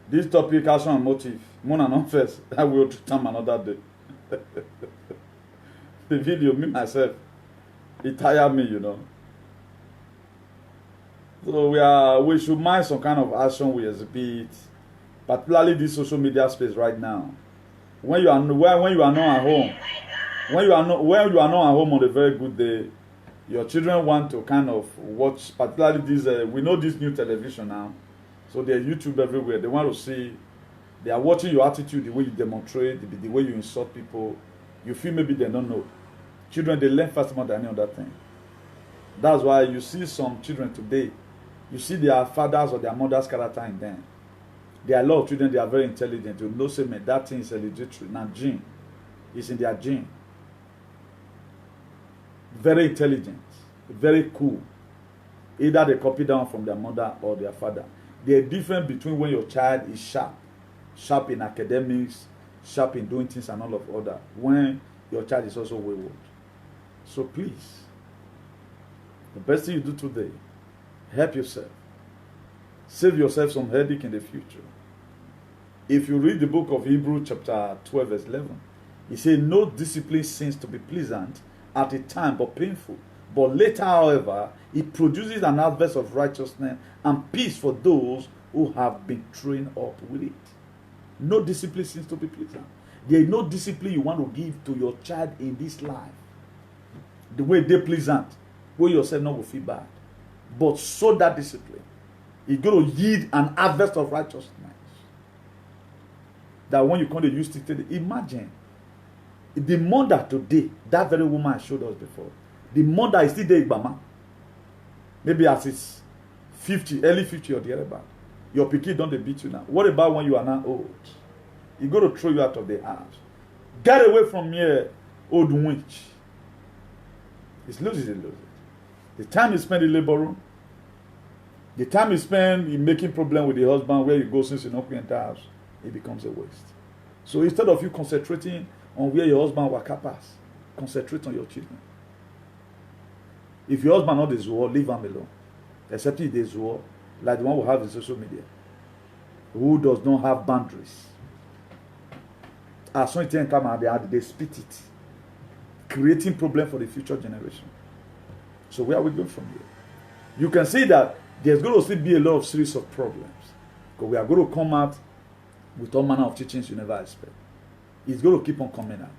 This topic, action and motive. More than not first. I will treat them another day. The video, me myself, it tire me, you know. So we should mind some kind of action we exhibit, particularly this social media space right now. When you are not at home, when you are not at home on a very good day, your children want to kind of watch, particularly this. We know this new television now, so there's YouTube everywhere. They want to see. They are watching your attitude, the way you demonstrate, the way you insult people. You feel maybe they don't know. Children, they learn fast more than any other thing. That's why you see some children today. You see their fathers or their mother's character in them. There are a lot of children, they are very intelligent. You know, say, man, that thing is hereditary. Now, gene. It's in their gene. Very intelligent. Very cool. Either they copy down from their mother or their father. There is difference between when your child is sharp. Sharp in academics, sharp in doing things and all of other. When your child is also wayward. So please, the best thing you do today, help yourself. Save yourself some headache in the future. If you read the book of Hebrews chapter 12 verse 11, it says, no discipline seems to be pleasant at the time but painful. But later, however, it produces an harvest of righteousness and peace for those who have been trained up with it. No discipline seems to be pleasant. There is no discipline you want to give to your child in this life. The way they pleasant, where yourself not will feel bad. But so that discipline is going to yield an harvest of righteousness. That when you come to use it, imagine the mother today, that very woman I showed us before, the mother is still there, Ibama. Maybe as it's 50, early 50 or the other back. Your pikin don't beat you now. What about when you are now old? He's going to throw you out of the house. Get away from here, old witch. It's loses, it loses. The time you spend in labor room, the time you spend in making problem with the husband where you go since you don't enter house, it becomes a waste. So instead of you concentrating on where your husband will pass, concentrate on your children. If your husband not is war, leave him alone. Except if there's war, like the one we have in social media, who does not have boundaries. As soon as it come out, they spit it, creating problem for the future generation. So where are we going from here? You can see that there's going to still be a lot of series of problems. Because we are going to come out with all manner of teachings you never expect. It's going to keep on coming out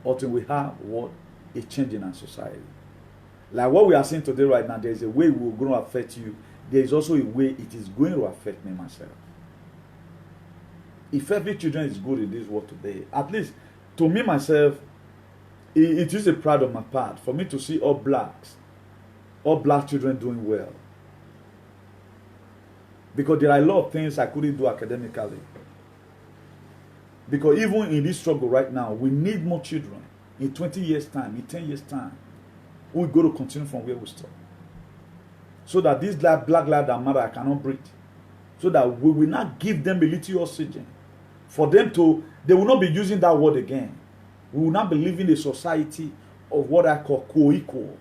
until we have what? A change in our society. Like what we are seeing today right now, there is a way we're going to affect you. There is also a way it is going to affect me myself. If every children is good in this world today, at least to me myself, it is a pride on my part for me to see all black children doing well. Because there are a lot of things I couldn't do academically. Because even in this struggle right now, we need more children. In 20 years' time, in 10 years' time, we're going to continue from where we stop. So that this black lives that matter, I cannot breathe. So that we will not give them a little oxygen. For them to, they will not be using that word again. We will not be living a society of what I call co-equal.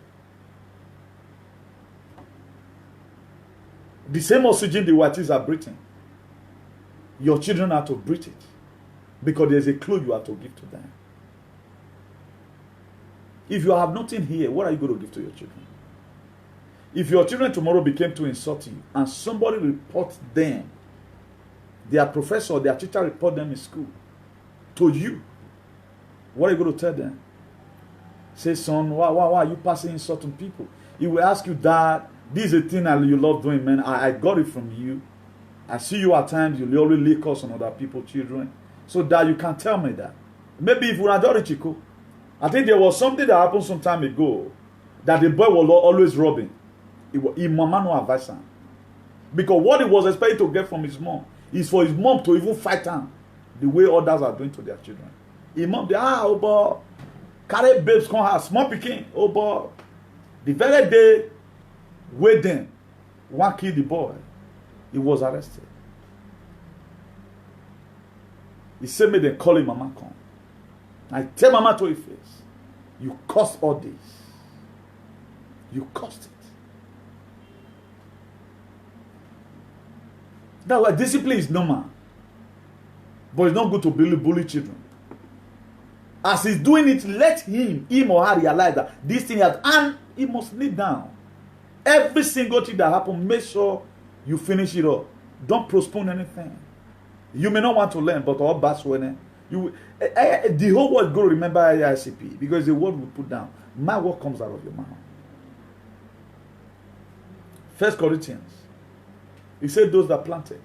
The same oxygen the whites are breathing. Your children have to breathe it. Because there's a clue you have to give to them. If you have nothing here, what are you going to give to your children? If your children tomorrow became to insult you and somebody reports them, their professor or their teacher report them in school to you, what are you going to tell them? Say, son, why are you passing insulting people? He will ask you, Dad, this is a thing that you love doing, man. I got it from you. I see you at times, you always lick us on other people's children. So that you can tell me that. Maybe if we are done Chico, I think there was something that happened some time ago that the boy was always robbing. His mama no advise him. Because what he was expecting to get from his mom is for his mom to even fight him the way others are doing to their children. His mom, oh boy, carry babes come out, small picking, oh boy. The very day, wait then, one kill the boy, he was arrested. He said, me then call him mama come. I tell mama to his face, you caused all this. You caused it. That way, discipline is normal. But it's not good to bully children. As he's doing it, let him or her realize that this thing has, and he must kneel down. Every single thing that happens, make sure you finish it up. Don't postpone anything. You may not want to learn, but all bad when the whole world go remember ICP because the word we put down. My word comes out of your mouth. 1 Corinthians. He said those that planted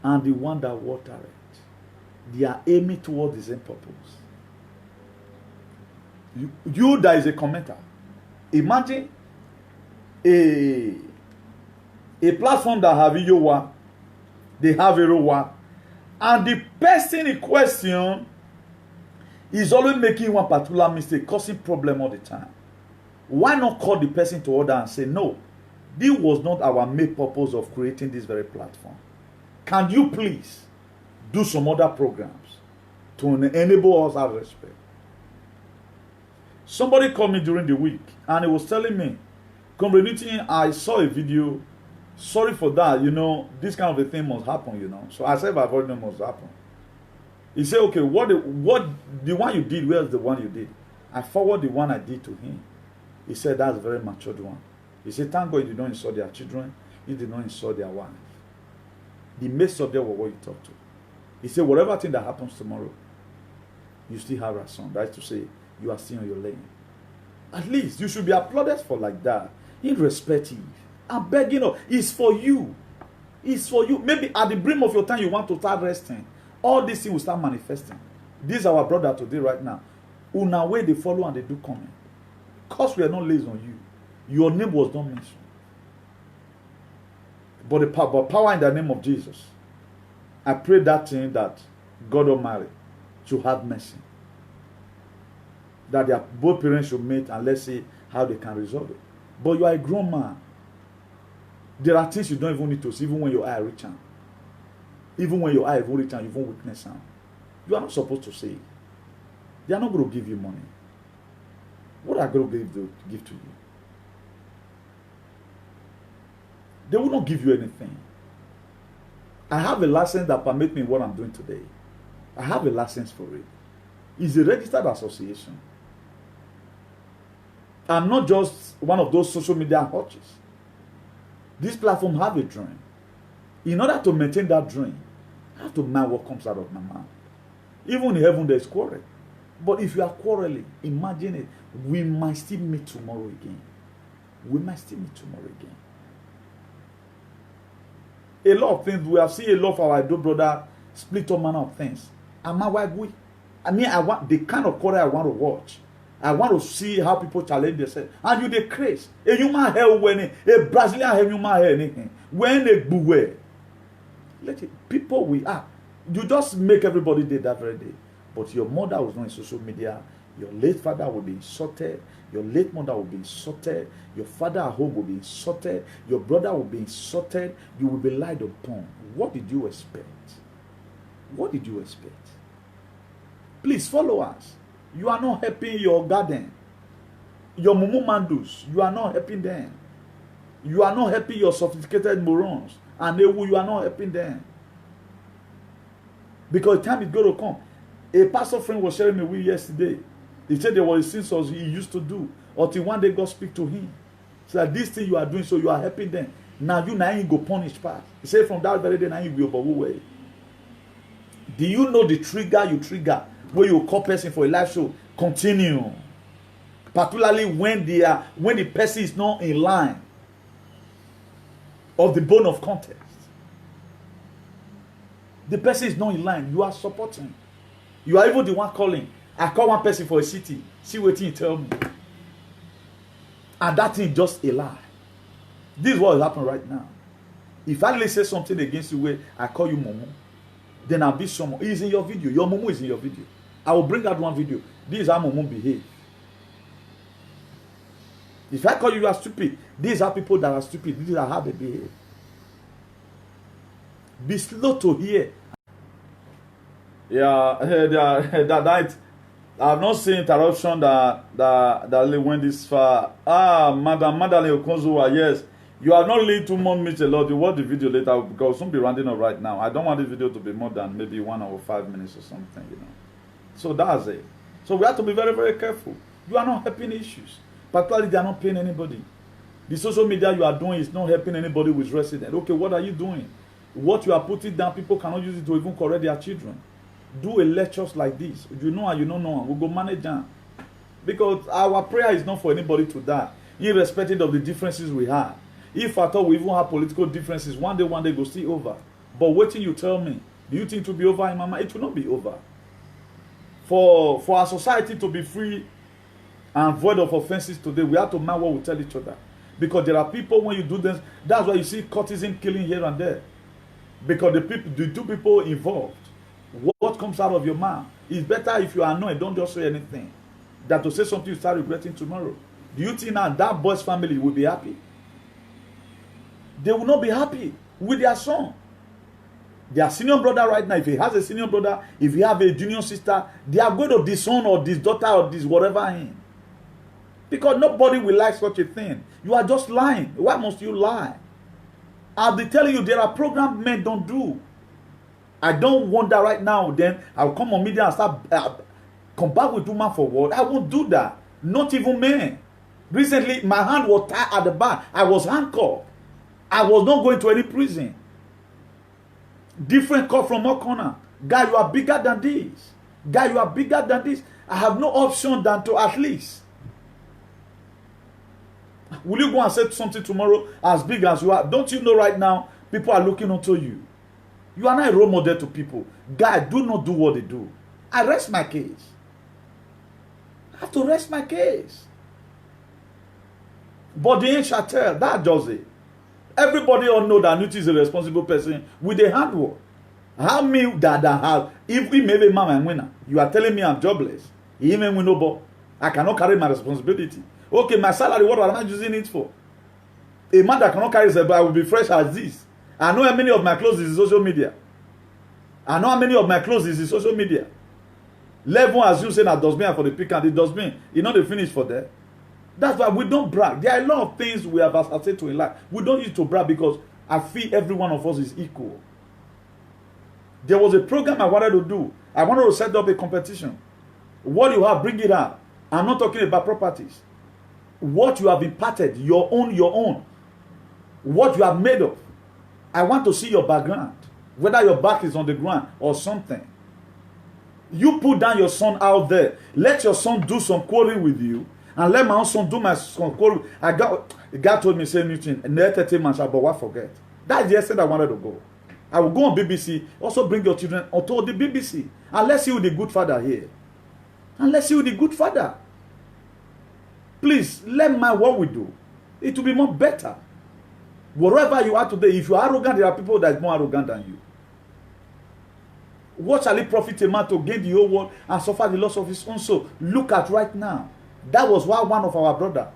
and the one that watered it, they are aiming towards the same purpose. You that is a commenter. Imagine a platform that have Yowa, they have a rowa, and the person in question is always making one particular mistake, causing problem all the time. Why not call the person to order and say, no, this was not our main purpose of creating this very platform. Can you please do some other programs to enable us our respect? Somebody called me during the week and he was telling me, community, I saw a video. Sorry for that, this kind of a thing must happen, So I said, I've already know must happen. He said, okay, what the one you did, where's the one you did? I forward the one I did to him. He said, that's a very matured one. He said, thank God you don't insult their children, you did not insult their wife. The main subject was what you talk to. He said, whatever thing that happens tomorrow, you still have a son. That is to say, you are still on your lane. At least you should be applauded for like that. Irrespective. I'm begging you. It's for you. It's for you. Maybe at the brim of your time you want to start resting. All these things will start manifesting. This is our brother today right now. Una way they follow and they do comment. Because we are not lazy on you. Your name was not mentioned. But the power in the name of Jesus. I pray that thing that God Almighty should have mercy. That their both parents should meet and let's see how they can resolve it. But you are a grown man. There are things you don't even need to see, even when your eye reach out. Even when your eye even reach out, you won't witness them. You are not supposed to say it. They are not going to give you money. What are they going to give to you? They will not give you anything. I have a license that permits me what I'm doing today. I have a license for it. It's a registered association. I'm not just one of those social media hotches. This platform have a dream. In order to maintain that dream, I have to mind what comes out of my mouth. Even in heaven, there's quarrel. But if you are quarreling, imagine it. We might still meet tomorrow again. We might still meet tomorrow again. A lot of things, we have seen a lot of our idol brother split up manner of things. And my wife, I want the kind of quarrel I want to watch. I want to see how people challenge themselves. And you the craze. A human hair when a Brazilian hair human hair anything. When a buwe. Let it people we are. You just make everybody day that very day. But your mother was not in social media. Your late father will be insulted. Your late mother will be insulted. Your father at home will be insulted. Your brother will be insulted. You will be lied upon. What did you expect? What did you expect? Please follow us. You are not helping your garden. Your mumu mandus, you are not helping them. You are not helping your sophisticated morons. And you are not helping them. Because the time is going to come. A pastor friend was sharing me with yesterday. He said there was a sin he used to do. Until one day God speak to him. So that this thing you are doing, so you are helping them. Now you ain't go punish past. He said from that very day now you will go away. Do you know the trigger you trigger where you call person for a live show? Continue. Particularly when the person is not in line of the bone of context. The person is not in line. You are supporting. You are even the one calling. I call one person for a city. See what he tell me. And that thing just a lie. This is what will happen right now. If I really say something against you where I call you Momo, then I'll be someone. He's in your video. Your Momo is in your video. I will bring out one video. This is how Momo behave. If I call you are stupid, these are people that are stupid. These are how they behave. Be slow to hear. Yeah, that I've not seen interruption that went this far. Madam Madeleine Okonzowa, yes. You have not really 2 months meet a lot. You watch the video later because we'll be rounding up right now. I don't want this video to be more than maybe 1 or 5 minutes or something, you know. So that's it. So we have to be very, very careful. You are not helping issues. Particularly they are not paying anybody. The social media you are doing is not helping anybody with resident. Okay, what are you doing? What you are putting down, people cannot use it to even correct their children. Do a lectures like this. You know and you don't know. We'll go manage them. Because our prayer is not for anybody to die, irrespective of the differences we have. If at all we even have political differences, one day go see over. But waiting you tell me, do you think it will be over in Mama? It will not be over. For our society to be free and void of offenses today, we have to mind what we tell each other. Because there are people, when you do this, that's why you see courtesan killing here and there. Because the two people involved, what comes out of your mouth is better if you are annoyed, don't just say anything, than to say something you start regretting tomorrow. Do you think now that boy's family will be happy? They will not be happy with their son. Their senior brother right now, if he has a senior brother, if he have a junior sister, they are going to disown or this daughter or this whatever him. Because nobody will like such a thing. You are just lying. Why must you lie? I'll be telling you there are programs men don't do. I don't want that right now. Then I'll come on media and start come back with woman for what? I won't do that. Not even men. Recently, my hand was tied at the back. I was handcuffed. I was not going to any prison. Different call from all corner. Guy, you are bigger than this. Guy, you are bigger than this. I have no option than to at least. Will you go and say something tomorrow as big as you are? Don't you know right now people are looking onto you? You are not a role model to people. Guy, do not do what they do. I rest my case. I have to rest my case. But the end shall tell. That does it. Everybody all know that Nuti is a responsible person with a hard work. How me that have, if we maybe mama and winner, you are telling me I'm jobless. Even with no ball, I cannot carry my responsibility. Okay, my salary, what am I using it for? A man that cannot carry his I will be fresh as this. I know how many of my clothes is in social media. I know how many of my clothes is in social media. Level as you say that dustbin for the pick and the dustbin, you know they finish for that. That's why we don't brag. There are a lot of things we have ascertained to in life. We don't use to brag because I feel every one of us is equal. There was a program I wanted to do. I wanted to set up a competition. What you have, bring it out. I'm not talking about properties. What you have imparted, your own. what you are made of. I want to see your background, whether your back is on the ground or something. You put down your son out there. Let your son do some quarrel with you, and let my own son do my son quarrel. God told me, say anything, and entertainment, but what forget. That's the essence I wanted to go. I will go on BBC. Also bring your children onto the BBC. And let's see who the good father here. And let's see who the good father. Please, let my what we do. It will be more better. Wherever you are today, if you are arrogant, there are people that are more arrogant than you. What shall it profit a man to gain the whole world and suffer the loss of his own soul? Look at right now. That was why one of our brother,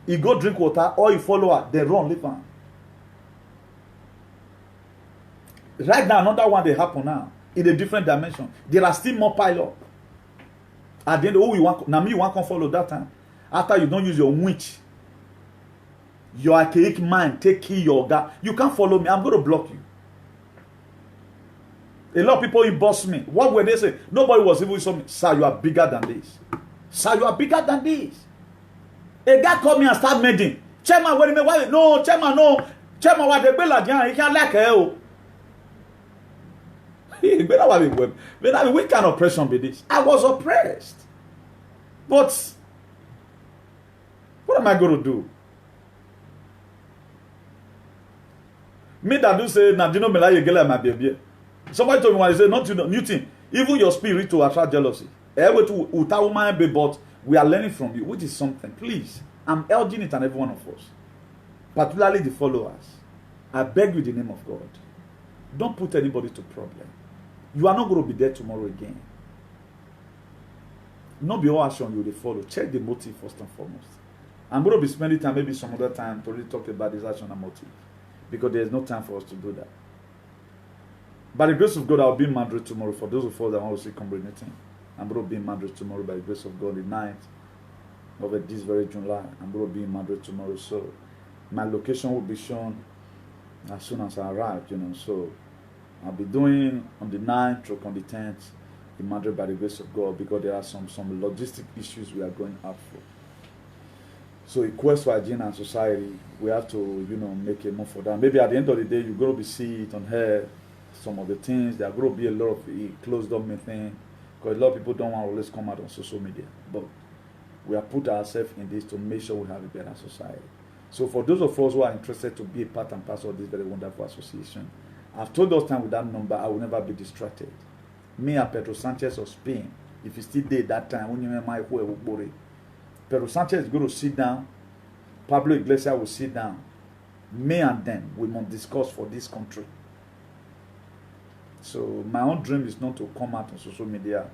he go drink water or he follow her, they run, leave her. Right now, another one they happen now in a different dimension. There are still more pile up. At the end, who you want? Now me, you want to follow that time. After you don't use your witch, your archaic mind, take key your God. You can't follow me. I'm going to block you. A lot of people inbox me. What were they saying? Nobody was even saying, sir, you are bigger than this. Sir, you are bigger than this. A guy called me and started medding. Chairman, wait a minute. Why? No, Chairman, no. Chairman, what they build again? He can't like it. What kind of oppression be this? I was oppressed. But what am I going to do? Me that do say, now do you know me like you get my baby? Somebody told me when they say, not you know, new thing. Even your spirit to attract jealousy. But we are learning from you, which is something. Please, I'm urging it on every one of us, particularly the followers. I beg you in the name of God, don't put anybody to problem. You are not going to be there tomorrow again. Not be all action you will follow. Check the motive first and foremost. I'm going to be spending time, maybe some other time, to really talk about this action and motive, because there is no time for us to do that. By the grace of God, I'll be in Madrid tomorrow. For those of us that want to see Cumbrian meeting, I'm going to be in Madrid tomorrow by the grace of God, the 9th of this very July. I'm going to be in Madrid tomorrow. So my location will be shown as soon as I arrive, you know. So I'll be doing on the 9th or on the 10th in Madrid by the grace of God, because there are some logistic issues we are going out for. So in quest for hygiene and society, we have to, you know, make a move for that. Maybe at the end of the day, you're going to be see it on her. Some of the things, there are going to be a lot of closed up thing, because a lot of people don't want to always come out on social media. But we have put ourselves in this to make sure we have a better society. So for those of us who are interested to be a part and parcel of this very wonderful association, I've told us time with that number, I will never be distracted. Me and Pedro Sanchez of Spain, if he still did that time, when you remember Pedro Sanchez is going to sit down, Pablo Iglesias will sit down. Me and them, we must discuss for this country. So my own dream is not to come out on social media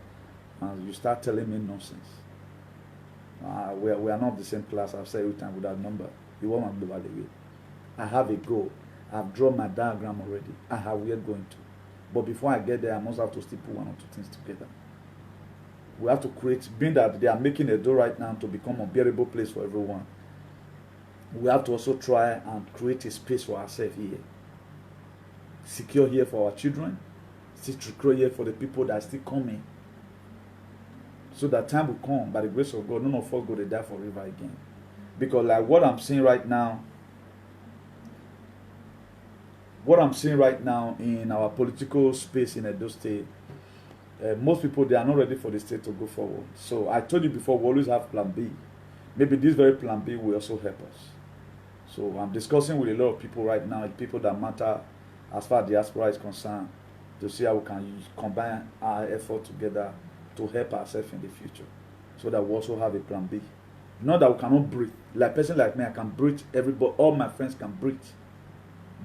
and you start telling me nonsense. We are not the same class. I've said every time with that number. You won't be by the way. I have a goal. I've drawn my diagram already. I have where going to. But before I get there, I must have to still put one or two things together. We have to create, being that they are making a door right now to become a bearable place for everyone. We have to also try and create a space for ourselves here. Secure here for our children. Secure here for the people that are still coming. So that time will come, by the grace of God, none of us go to die forever again. Because like what I'm seeing right now in our political space in Edo State, most people, they are not ready for the state to go forward. So I told you before, we always have plan B. Maybe this very plan B will also help us. So I'm discussing with a lot of people right now, people that matter as far as diaspora is concerned, to see how we can combine our effort together to help ourselves in the future, so that we also have a plan B. Not that we cannot breathe. Like a person like me, I can breathe. Everybody, all my friends can breathe.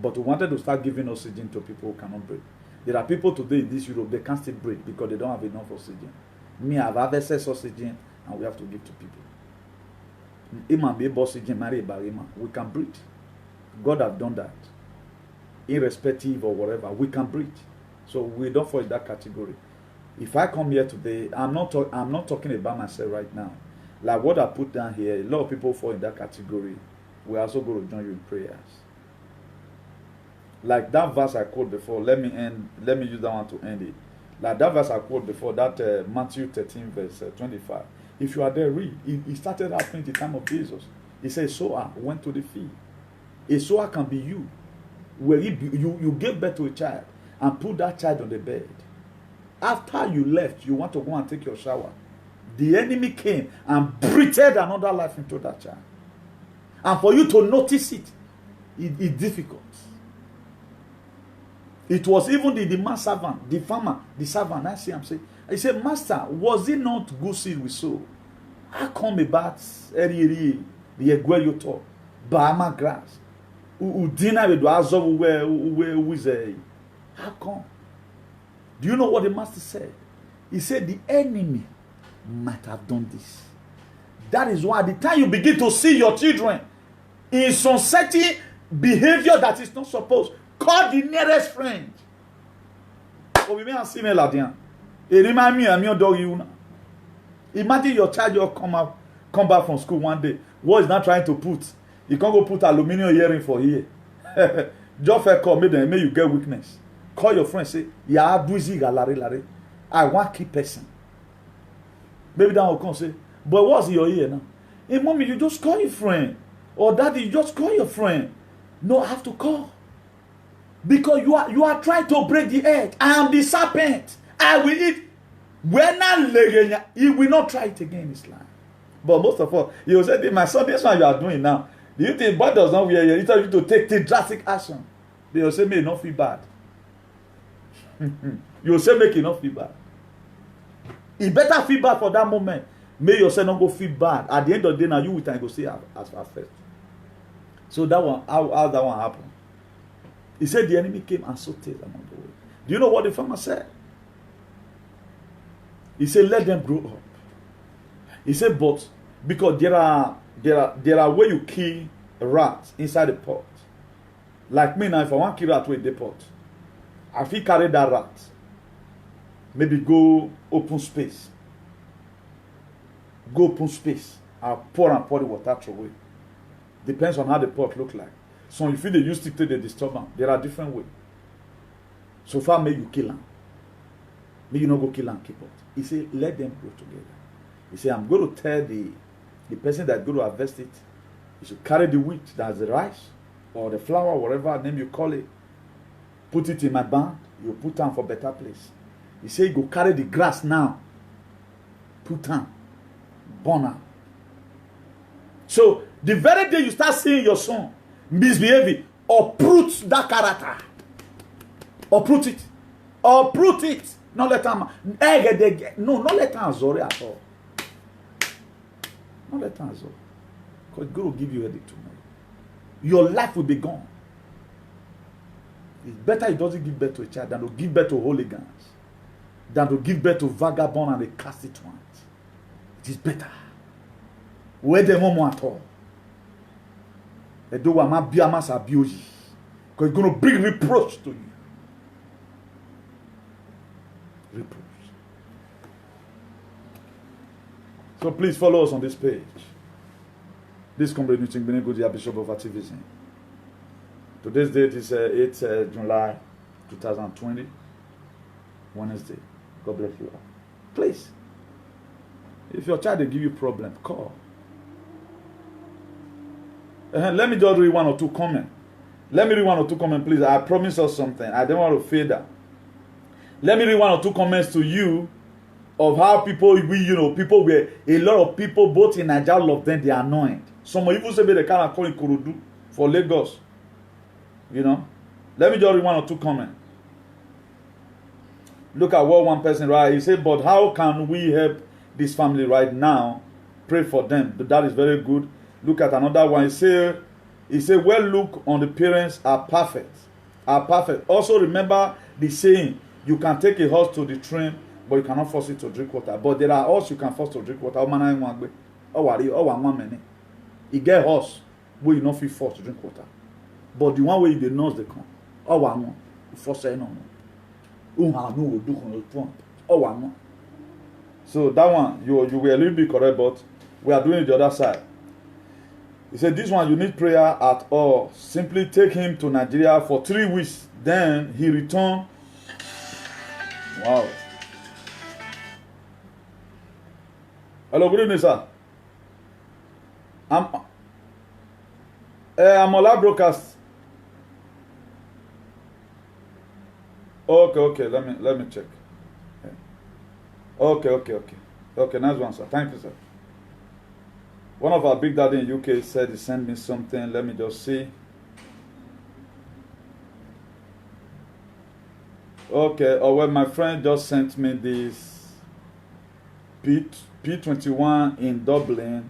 But we wanted to start giving oxygen to people who cannot breathe. There are people today in this Europe, they can't still breathe because they don't have enough oxygen. Me, I have excess oxygen, and we have to give to people. We can breathe. God have done that. Irrespective of whatever, we can breathe. So we don't fall in that category. If I come here today, I'm not talking about myself right now. Like what I put down here, a lot of people fall in that category. We're also going to join you in prayers. Like that verse I quoted before, let me use that one to end it. Like that verse I quoted before, that Matthew 13 verse 25. If you are there, read. It started happening at the time of Jesus. He says, so I went to the field. A sower can be you. Where you gave birth to a child and put that child on the bed. After you left, you want to go and take your shower. The enemy came and breathed another life into that child. And for you to notice it, it's difficult. It was even the man servant, the farmer, the servant. I see him say, he said, Master, was it not good seed we sow? How come about the egwelio talk? Bahama grass. Udina with Azov where how come? Do you know what the master said? He said the enemy might have done this. That is why at the time you begin to see your children in some certain behavior that is not supposed, call the nearest friend. Oh, we may have seen it. It reminds me of your dog. You imagine your child will come back from school one day. What is not trying to put? You can't go put aluminium earring for here. Just for call me, then may you get weakness. Call your friend, say, yeah, busy galare. I want key person. Maybe that will come say, but what's in your ear now? Hey, mommy, you just call your friend. Or daddy, you just call your friend. No, I have to call. Because you are trying to break the egg. I am the serpent. I will eat. We're not legging. He will not try it again in his life. But most of all, he will say, my son, this one you are doing now. Do you think God does not wear you? He tells you to take drastic action. They will say, may it not feel bad. You will say, make it not feel bad. It better feel bad for that moment. May yourself not go feel bad. At the end of the day, now you will go see as first. So that one, how that one happened? He said the enemy came and sowed tares among the way. Do you know what the farmer said? He said, let them grow up. He said, but because there are where you kill rats inside the pot. Like me now, if I want to kill rat with the pot, I feel carry that rat. Maybe go open space. Go open space. I'll pour the water away. Depends on how the pot look like. So if you use stick to the disturbance, there are different ways. So far, may you kill them. May you not go kill and keep it. He said, let them grow together. He said, I'm going to tell the person that's going to harvest it, you should carry the wheat, that's the rice, or the flour, whatever name you call it, put it in my barn, you put them for better place. He said, go carry the grass now, put them, burn them. So, the very day you start seeing your son misbehaving, uproot that character. Uproot it. Uproot it. Not let them, no, not let them absorb it at all. Not let them absorb. Because God will give you headache tomorrow. Your life will be gone. It's better he doesn't give birth to a child than to give birth to hooligans, than to give birth to vagabond and a cast it ones. It is better. Where the moment at all. Because it's going to bring reproach to you. Reproach. So please follow us on this page. This company Bishop of Activism. Today's date is 8 July 2020, Wednesday. God bless you all. Please, if your child will give you problem, call. Let me just read one or two comments. Let me read one or two comments, please. I promise us something. I don't want to fade that. Let me read one or two comments to you of how people were, a lot of people, both in Nigeria, love them, they are annoyed. Some even say they can't call it Kurudu for Lagos. You know? Let me just read one or two comments. Look at what one person writes. He said, but how can we help this family right now? Pray for them. That is very good. Look at another one. He said, well, look on the parents are perfect. Are perfect. Also remember the saying, you can take a horse to the train, but you cannot force it to drink water. But there are horses you can force to drink water. You get horse where you not feel forced to drink water. But the one where the nose they come. You force it on. So that one, you were a little bit correct, but we are doing it the other side. He said, this one, you need prayer at all. Simply take him to Nigeria for 3 weeks. Then he returned. Wow. Hello, good evening, sir. I'm on live broadcast. Okay. Let me check. Okay. Nice one, sir. Thank you, sir. One of our big daddy in UK said he sent me something. Let me just see. Okay. Oh well, my friend just sent me this P21 in Dublin.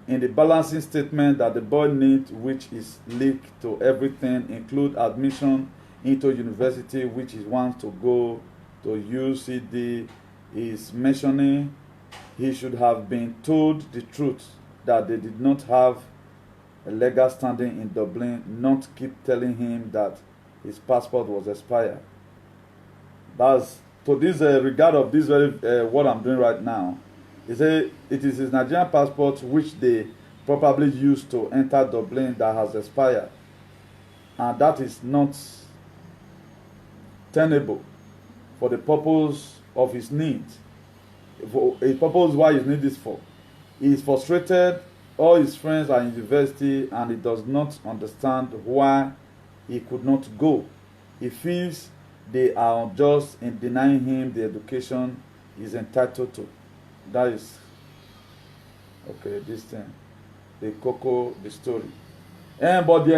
In the balancing statement that the boy needs, which is linked to everything, include admission into university, which is wants to go to UCD, is mentioning he should have been told the truth that they did not have a legal standing in Dublin, not keep telling him that his passport was expired. That's to this regard of this very what I'm doing right now. He said it is his Nigerian passport which they probably used to enter Dublin that has expired, and that is not tenable for the purpose of his need. For a purpose why his need is for. He is frustrated. All his friends are in university, and he does not understand why he could not go. He feels they are unjust in denying him the education he is entitled to. That is okay. This thing, the cocoa, the story. But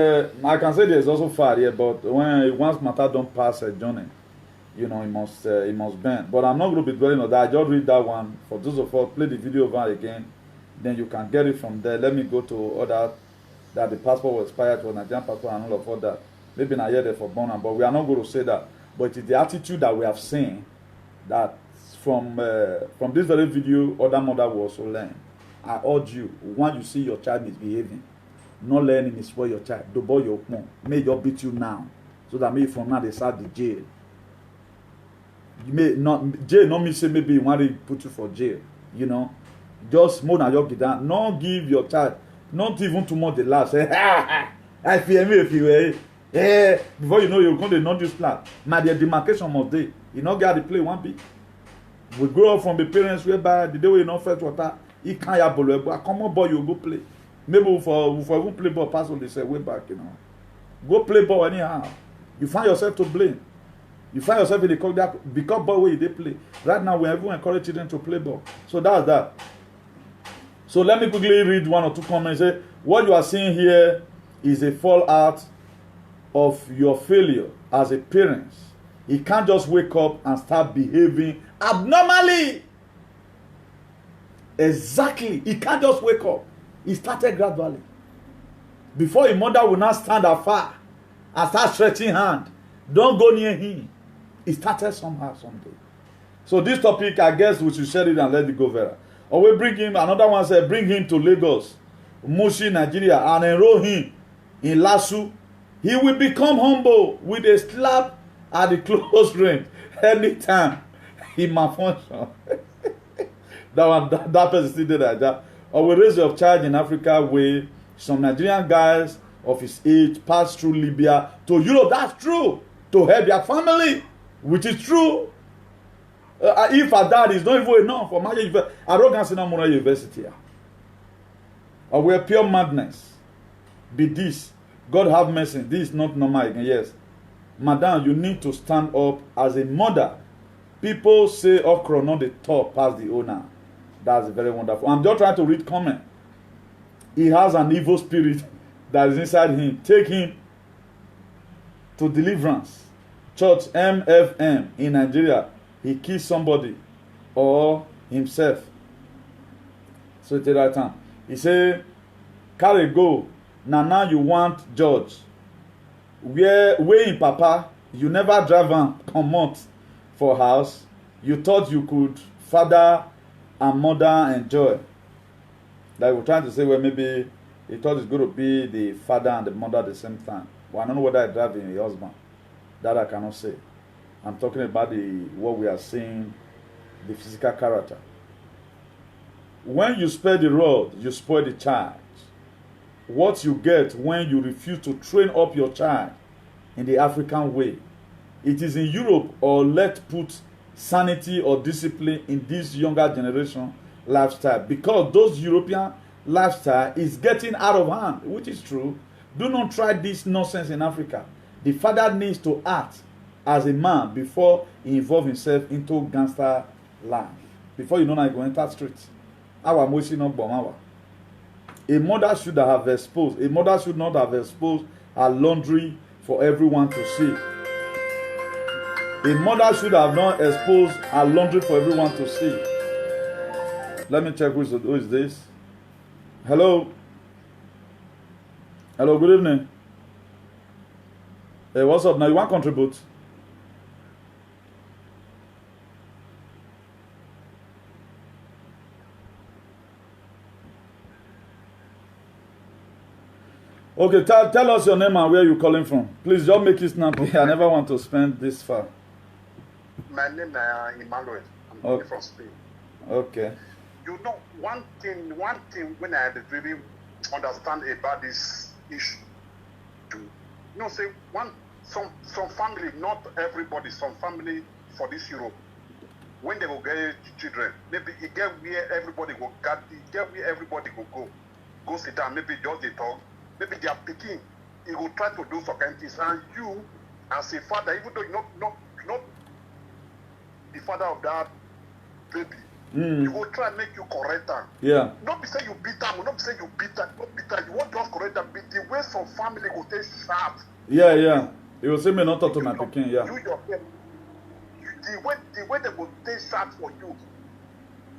I can say there's also far here. But when once matter don't pass a journey, you know, it must bend. But I'm not going to be dwelling on that. I just read that one for those of us. Play the video over again, then you can get it from there. Let me go to other that the passport was expired for Nigerian passport and all of that. Maybe not yet for Bonner, but we are not going to say that. But it is the attitude that we have seen that from this very video, other mother will also learn. I urge you, when you see your child misbehaving, not learning is spoil your child. The boy your mom may just beat you now, so that maybe from now they start the jail. You may not jail. Not me say maybe you want to put you for jail. You know, just more than your guitar. Not give your child, not even too much the last. Say, I fear me if you before you know you're going to not use plan. My the demarcation must be. You not get to play one bit. We grow up from the parents whereby the day we not fetch water, he can't have ball. But come on, boy, you go play. Maybe for even play ball, pass on they say way back, you know. Go play ball anyhow. You find yourself to blame. You find yourself in the corner because ball where they play. Right now, we everyone encourage children to play ball. So that's that. So let me quickly read one or two comments. Say, what you are seeing here is a fallout of your failure as a parent. You can't just wake up and start behaving abnormally. Exactly. He can't just wake up. He started gradually. Before a mother will not stand afar and start stretching hand. Don't go near him. It started somehow, someday. So this topic, I guess we should share it and let it go viral. Or we bring him, another one said, bring him to Lagos, Mushi, Nigeria, and enroll him in LASU. He will become humble with a slap at the close range anytime he malfunction. that person still did that. Or we raise your child in Africa where some Nigerian guys of his age pass through Libya to Europe. That's true. To help their family, which is true. If a dad is not even enough for my arrogance in Amuna University. Or we're pure madness. Be this. God have mercy. This is not normal again. Yes. Madam, you need to stand up as a mother. People say okra not the top past the owner. That's very wonderful. I'm just trying to read comment. He has an evil spirit that is inside him. Take him to deliverance. Church MFM in Nigeria. He killed somebody or himself. So it's the right time. He said, carry go. Now you want judge. Where in Papa, you never drive and come out for house. You thought you could father and mother enjoy. Like we're trying to say, well, maybe he thought it's going to be the father and the mother at the same time. Well, I don't know whether I drive in a husband. That I cannot say. I'm talking about what we are seeing, the physical character. When you spare the rod, you spoil the child. What you get when you refuse to train up your child in the African way. It is in Europe or let put sanity or discipline in this younger generation lifestyle, because those European lifestyle is getting out of hand, which is true. Do not try this nonsense in Africa. The father needs to act as a man before he involve himself into gangster life. Before you know now, you go enter streets. Our motion not bomb. A mother should have exposed. A mother should not have exposed her laundry for everyone to see. A mother should have not exposed her laundry for everyone to see. Let me check who is this. Hello. Hello, good evening. Hey, what's up now? You want to contribute? Okay, tell us your name and where you're calling from. Please just make it snappy. I never want to spend this far. My name is Emmanuel. I'm Okay. from Spain. Okay. You know, one thing when I really understand about this issue, you know, say some family, not everybody, some family for this Europe, when they will get children, maybe it get where everybody will go sit down, maybe just they talk, maybe they are picking, he will try to do some kind of things, and you, as a father, even though you're not the father of that baby, you will try and make you correct her. Yeah. Not be say you beat her, not be say you beat her, you want just correct her, but the way some family will take sharp. Yeah, yeah. You will say me not talk to my pikin, yeah. You yourself, the way they will take sharp for you,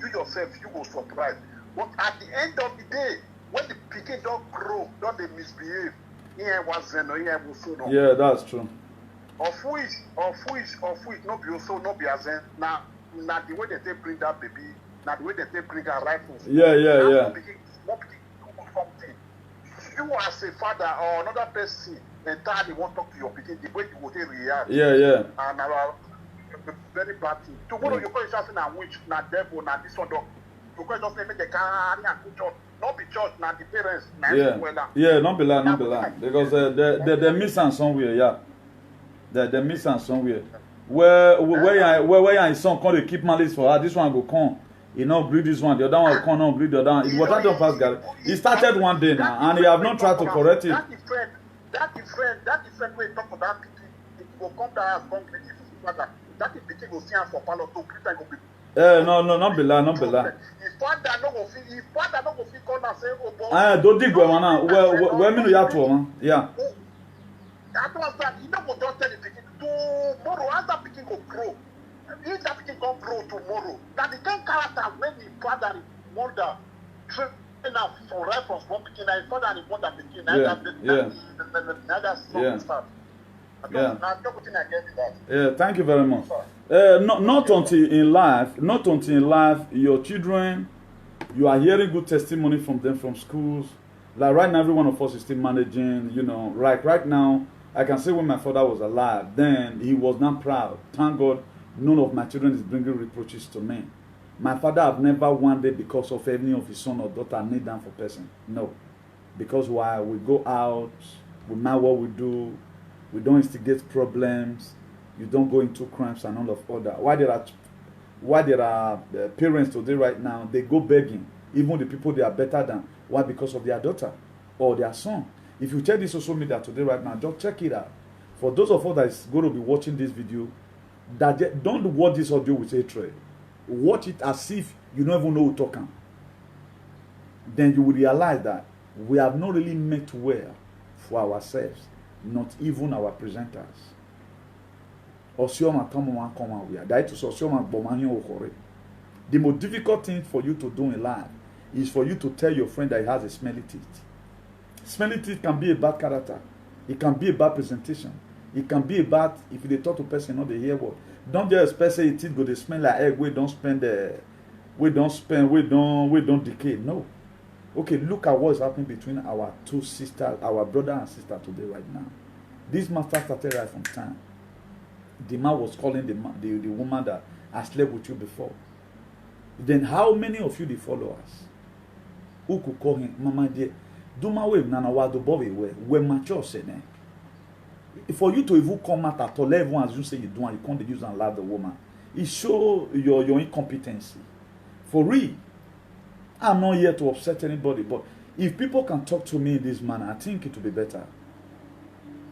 you yourself, you will surprise. But at the end of the day, when the pikin don't grow, don't they misbehave, here was no, here was so no. Yeah, that's true. Of which, not be also, not be as now the way they bring that baby, now the way they bring her rifles. Yeah. Small pikin do something. You as a father or another person entirely won't talk to your pikin the way you would react. Yeah. And very bad thing. Tomorrow you call yourself a witch, na devil, na this one dog. You call yourself make the carry and go church. Not be church, na the parents, na Yeah, not be lie. Because they miss am somewhere, yeah. They miss am somewhere. Where your son come to keep malice for her, this one go come. He not breed this one, the other one will come, not breed the other one. It was not just past Gary. He started one day now, and he have not tried to correct it. That different way talk about people. It will come down as come greet his father. That is the will see him for palo to greet and go be. No, not be lie. His father no go fit come and say, oh boy. Don't dig where man. Where me no ya to man. Yeah. I don't understand. You don't go just tell the pikin tomorrow as that pikin go grow. If that pikin go grow tomorrow, that the kind character when the father and mother train am for right from small pikin, and his father and his mother pikin, Yeah, thank you very much. Not until in life, your children, you are hearing good testimony from them from schools. Like right now, every one of us is still managing, you know. Right now, I can say when my father was alive, then he was not proud. Thank God, none of my children is bringing reproaches to me. My father have never one day because of any of his son or daughter kneel down for person. No. Because while we go out, we know what we do, we don't instigate problems, you don't go into crimes and all of other. Why there are parents today right now, they go begging, even the people they are better than. Why? Because of their daughter or their son. If you check the social media today right now, just check it out. For those of us that is going to be watching this video, don't watch this audio with hatred. Watch it as if you don't even know who's talking. Then you will realize that we have not really met well for ourselves, not even our presenters. The most difficult thing for you to do in life is for you to tell your friend that he has a smelly teeth. Smelly teeth can be a bad character. It can be a bad presentation. It can be a bad, if they talk to person, not they hear what. Don't just expect say teeth go they smell like egg, we don't decay. No. Okay, look at what is happening between our two sisters, our brother and sister today right now. This matter started right from time. The man was calling the woman that I slept with you before. Then how many of you the followers who could call him mama dear? Do my way, Nana Wado Bobby, we're mature, say, for you to even come out at all, everyone as you say you do, and you can't use and love the woman, it shows your incompetency. For real, I'm not here to upset anybody, but if people can talk to me in this manner, I think it will be better.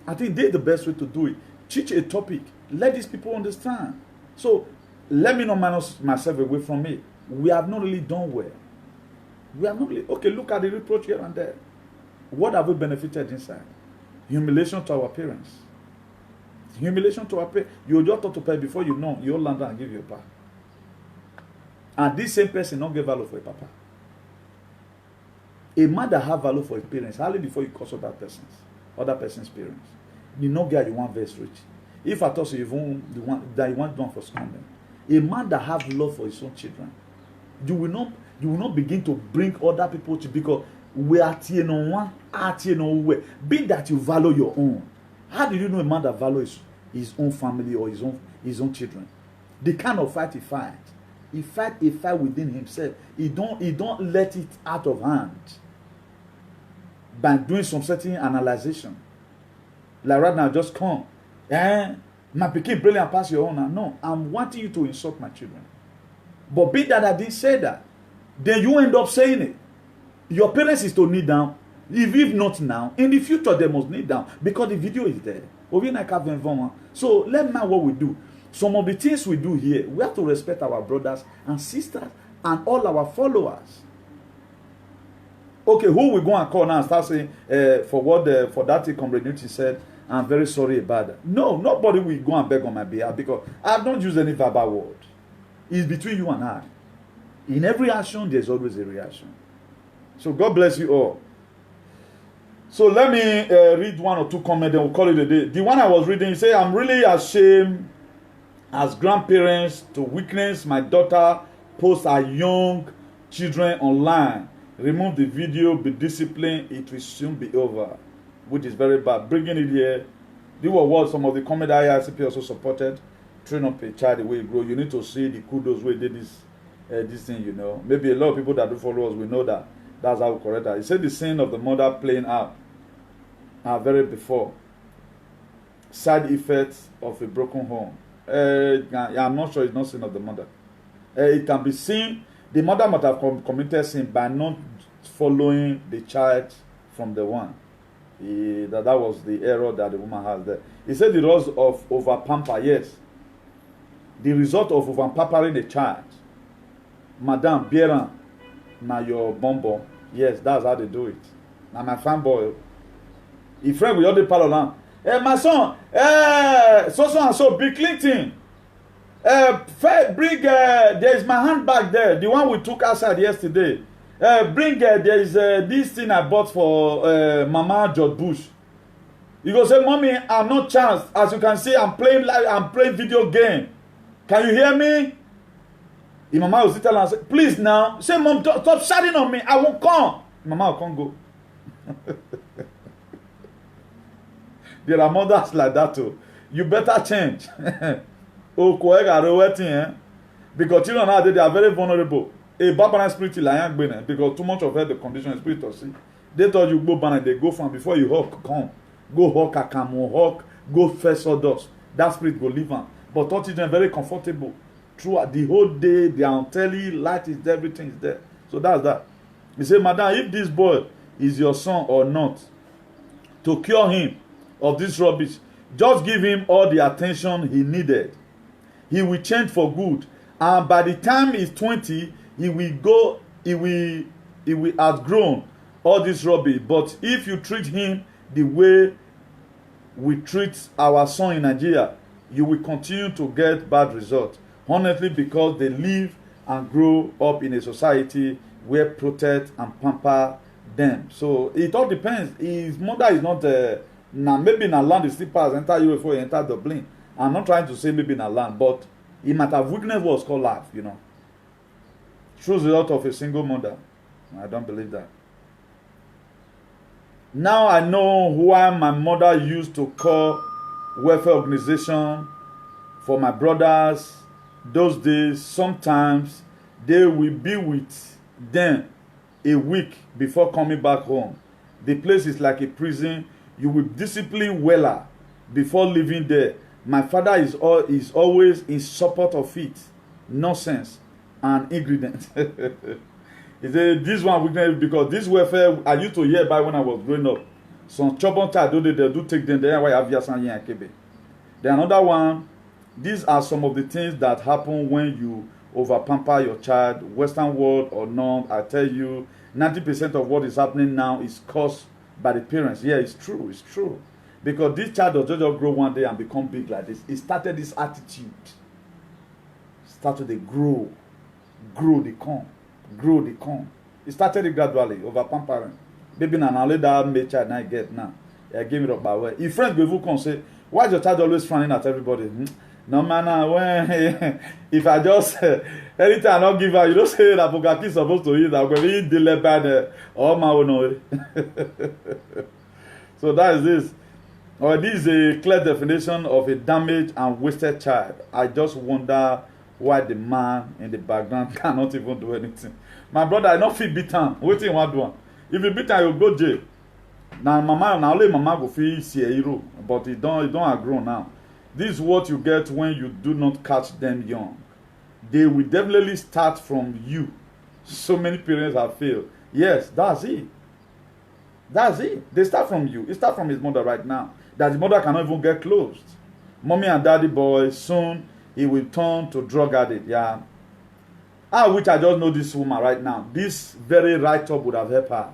I think they're the best way to do it. Teach a topic. Let these people understand. So let me not minus myself away from it. We have not really done well. We have not really. Okay, look at the reproach here and there. What have we benefited inside? Humiliation to our parents. Humiliation to our parents. You just thought to pay before you know, you'll land and give your papa. And this same person not give value for a papa. A man that have value for his parents, hardly before you curse other person's parents. You not get you one verse rich. If I thought you want the one that you want done for scoundrel, a man that have love for his own children, you will not begin to bring other people to, because we are no one, no way. Be that you value your own. How do you know a man that values his own family or his own children? The kind of fight he fight. He fight a fight within himself. He don't let it out of hand by doing some certain analyzation. Like right now, just come. My pikin brilliant pass your own. No, I'm wanting you to insult my children. But be that I didn't say that, then you end up saying it. Your parents is to kneel down. If not now, in the future they must kneel down because the video is there. So let's know what we do. Some of the things we do here, we have to respect our brothers and sisters and all our followers. Okay, who we go and call now and start saying for that thing Comrade Newton said, I'm very sorry about that. No, nobody will go and beg on my behalf because I don't use any verbal word. It's between you and I. In every action, there's always a reaction. So God bless you all. So let me read one or two comments, then we'll call it a day. The one I was reading, he said, I'm really ashamed as grandparents to witness my daughter post her young children online. Remove the video, be disciplined, it will soon be over. Which is very bad. Bringing it here, these were what some of the comment IRCP also supported. Train up a child the way it grow. You need to see the kudos where they did this thing, you know. Maybe a lot of people that do follow us, we know that. That's how we correct that. He said the sin of the mother playing out very before. Side effects of a broken home. I'm not sure it's not sin of the mother. It can be sin. The mother might have committed sin by not following the child from the one. That was the error that the woman has there. He said the result of over pamper, yes. The result of over pampering a child. Madam, Bieran, now your bonbon. Yes, that's how they do it. Now my fanboy. He friend with all the parallel. My son, so and so, Bill Clinton. Bring, there's my handbag there, the one we took outside yesterday. Bring, there's this thing I bought for Mama George Bush. You go say, Mommy, I'm not chanced. As you can see, I'm playing video game. Can you hear me? The mama will sit down and say, please now, say, Mom, stop shouting on me. I won't come. Mama will come go. There are mothers like that too. You better change. Because children nowadays, they are very vulnerable. A Babana spirit like because too much of her the condition spirit of see. They thought you go ban and they go from before you hawk come. Go hawk a camo hawk, go fetch sawdust. That spirit go live on. But all children very comfortable. Throughout the whole day, they are on telly, light is there, everything is there. So that's that. He said, Madam, if this boy is your son or not, to cure him of this rubbish, just give him all the attention he needed. He will change for good. And by the time he's 20, he will outgrown all this rubbish. But if you treat him the way we treat our son in Nigeria, you will continue to get bad results. Honestly, because they live and grow up in a society where protect and pamper them. So it all depends. His mother is not maybe in a land is still pass enter you before you enter Dublin. I'm not trying to say maybe in a land, but he might have witnessed what's called life, you know. Shows a lot of a single mother. I don't believe that. Now I know why my mother used to call welfare organization for my brothers. Those days, sometimes they will be with them a week before coming back home. The place is like a prison. You will discipline weller before leaving there. My father is always in support of it. Nonsense and ingredient. He said, this one weakness because this welfare I used to hear about when I was growing up. Some chobon child they do take them there. Why have you some here kebe? Then another one. These are some of the things that happen when you over pamper your child, Western world or not. I tell you, 90% of what is happening now is caused by the parents. Yeah, it's true. It's true. Because this child does not just grow one day and become big like this. It started this attitude. Started to grow. They come. It started it gradually, over pampering. Baby, now let that make child now get now. I give it up by way. If friends go come say, why is your child always frowning at everybody? No man, when if I just anytime I don't give her, you don't say that Bugatti is supposed to eat that when we eat the leopard or my own. So that is this. Or this is a clear definition of a damaged and wasted child. I just wonder why the man in the background cannot even do anything. My brother, I not feel beaten. Waiting you want one. If you beaten, you go jail. Now only mama go feel see a hero, but it don't grow now. This is what you get when you do not catch them young. They will definitely start from you. So many parents have failed. Yes, that's it. They start from you. It starts from his mother right now. That his mother cannot even get closed. Mommy and daddy boy, soon he will turn to drug addict. Yeah. Which I just know this woman right now. This very write-up would have helped her.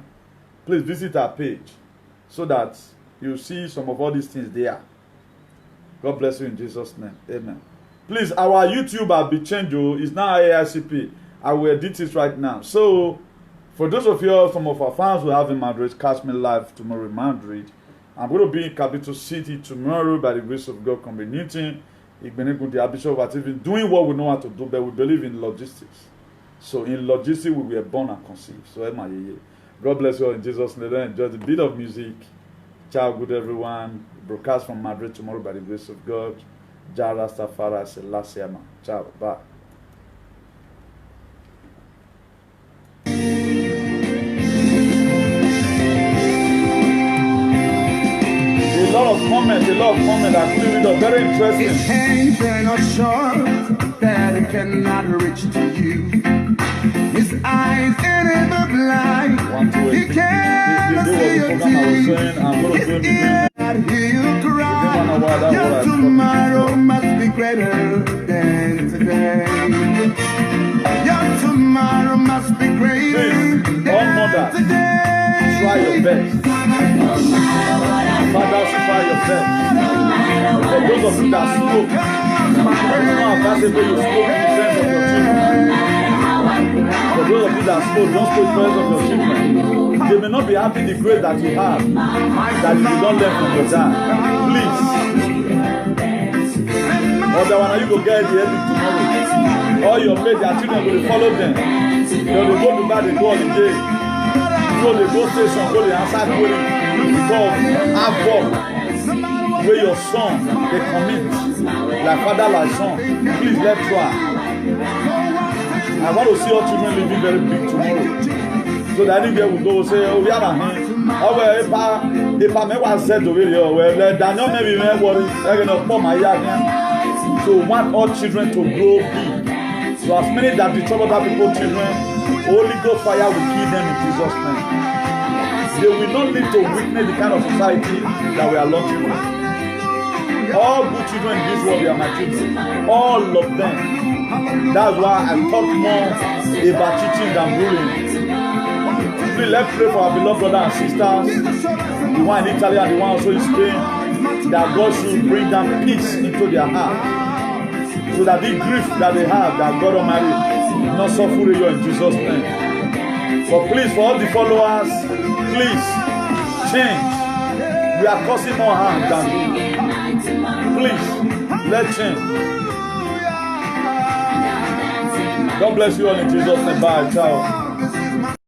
Please visit her page so that you see some of all these things there. God bless you in Jesus' name. Amen. Please, our YouTube will be changed. It's now AICP. I will edit it right now. So, for those of you, some of our fans who have in Madrid, catch me live tomorrow in Madrid. I'm going to be in Capital City tomorrow by the grace of God. Community, doing what we know how to do, but we believe in logistics. So, in logistics, we were born and conceived. So, God bless you all in Jesus' name. Enjoy the bit of music. Ciao, good everyone. Broadcast from Madrid tomorrow by the grace of God. Jah Rastafari Selassie. Ciao, bye. A lot of comments are clearly very interesting. It hangs in a short that it cannot reach to you. His eyes in the blind, he can't see your teeth. His ears hear you cry. Your tomorrow must be greater than today. Your tomorrow must be greater than today. Try your best. Fathers, try your best. For those of you that smoke, I don't know how that's the way you smoke in the sense of your children. For those of you that smoke, don't smoke in the sense of your children. They may not be having the grace that you have, that you don't learn from your dad. Please. Otherwise, you go get the edit tomorrow. All your mates, their children will follow them. They will go to bed, they go on the day. So they go station, go to the answer query. Because havoc where your son they commit like father like son. Please let's try. I want to see your children living very big tomorrow. So that anywhere we go say, oh, we are here. Oh, well, if I never said to you, well, Daniel maybe may worry. They're going to pour my yard. So we want all children to grow big. So as many that the trouble that people children, Holy Ghost fire will kill them in Jesus' name. They will not live to witness the kind of society that we are launching with. All good children in this world, they are my children. All of them. That's why I talk more about teaching than bullying. Please let's pray for our beloved brothers and sisters, the one in Italy and the one also in Spain, that God should bring them peace into their heart. So that the grief that they have, that God Almighty will not suffer you in Jesus' name. But please, for all the followers, please change. We are causing more harm than good. Please, let's change. God bless you all in Jesus' name. Bye. Ciao.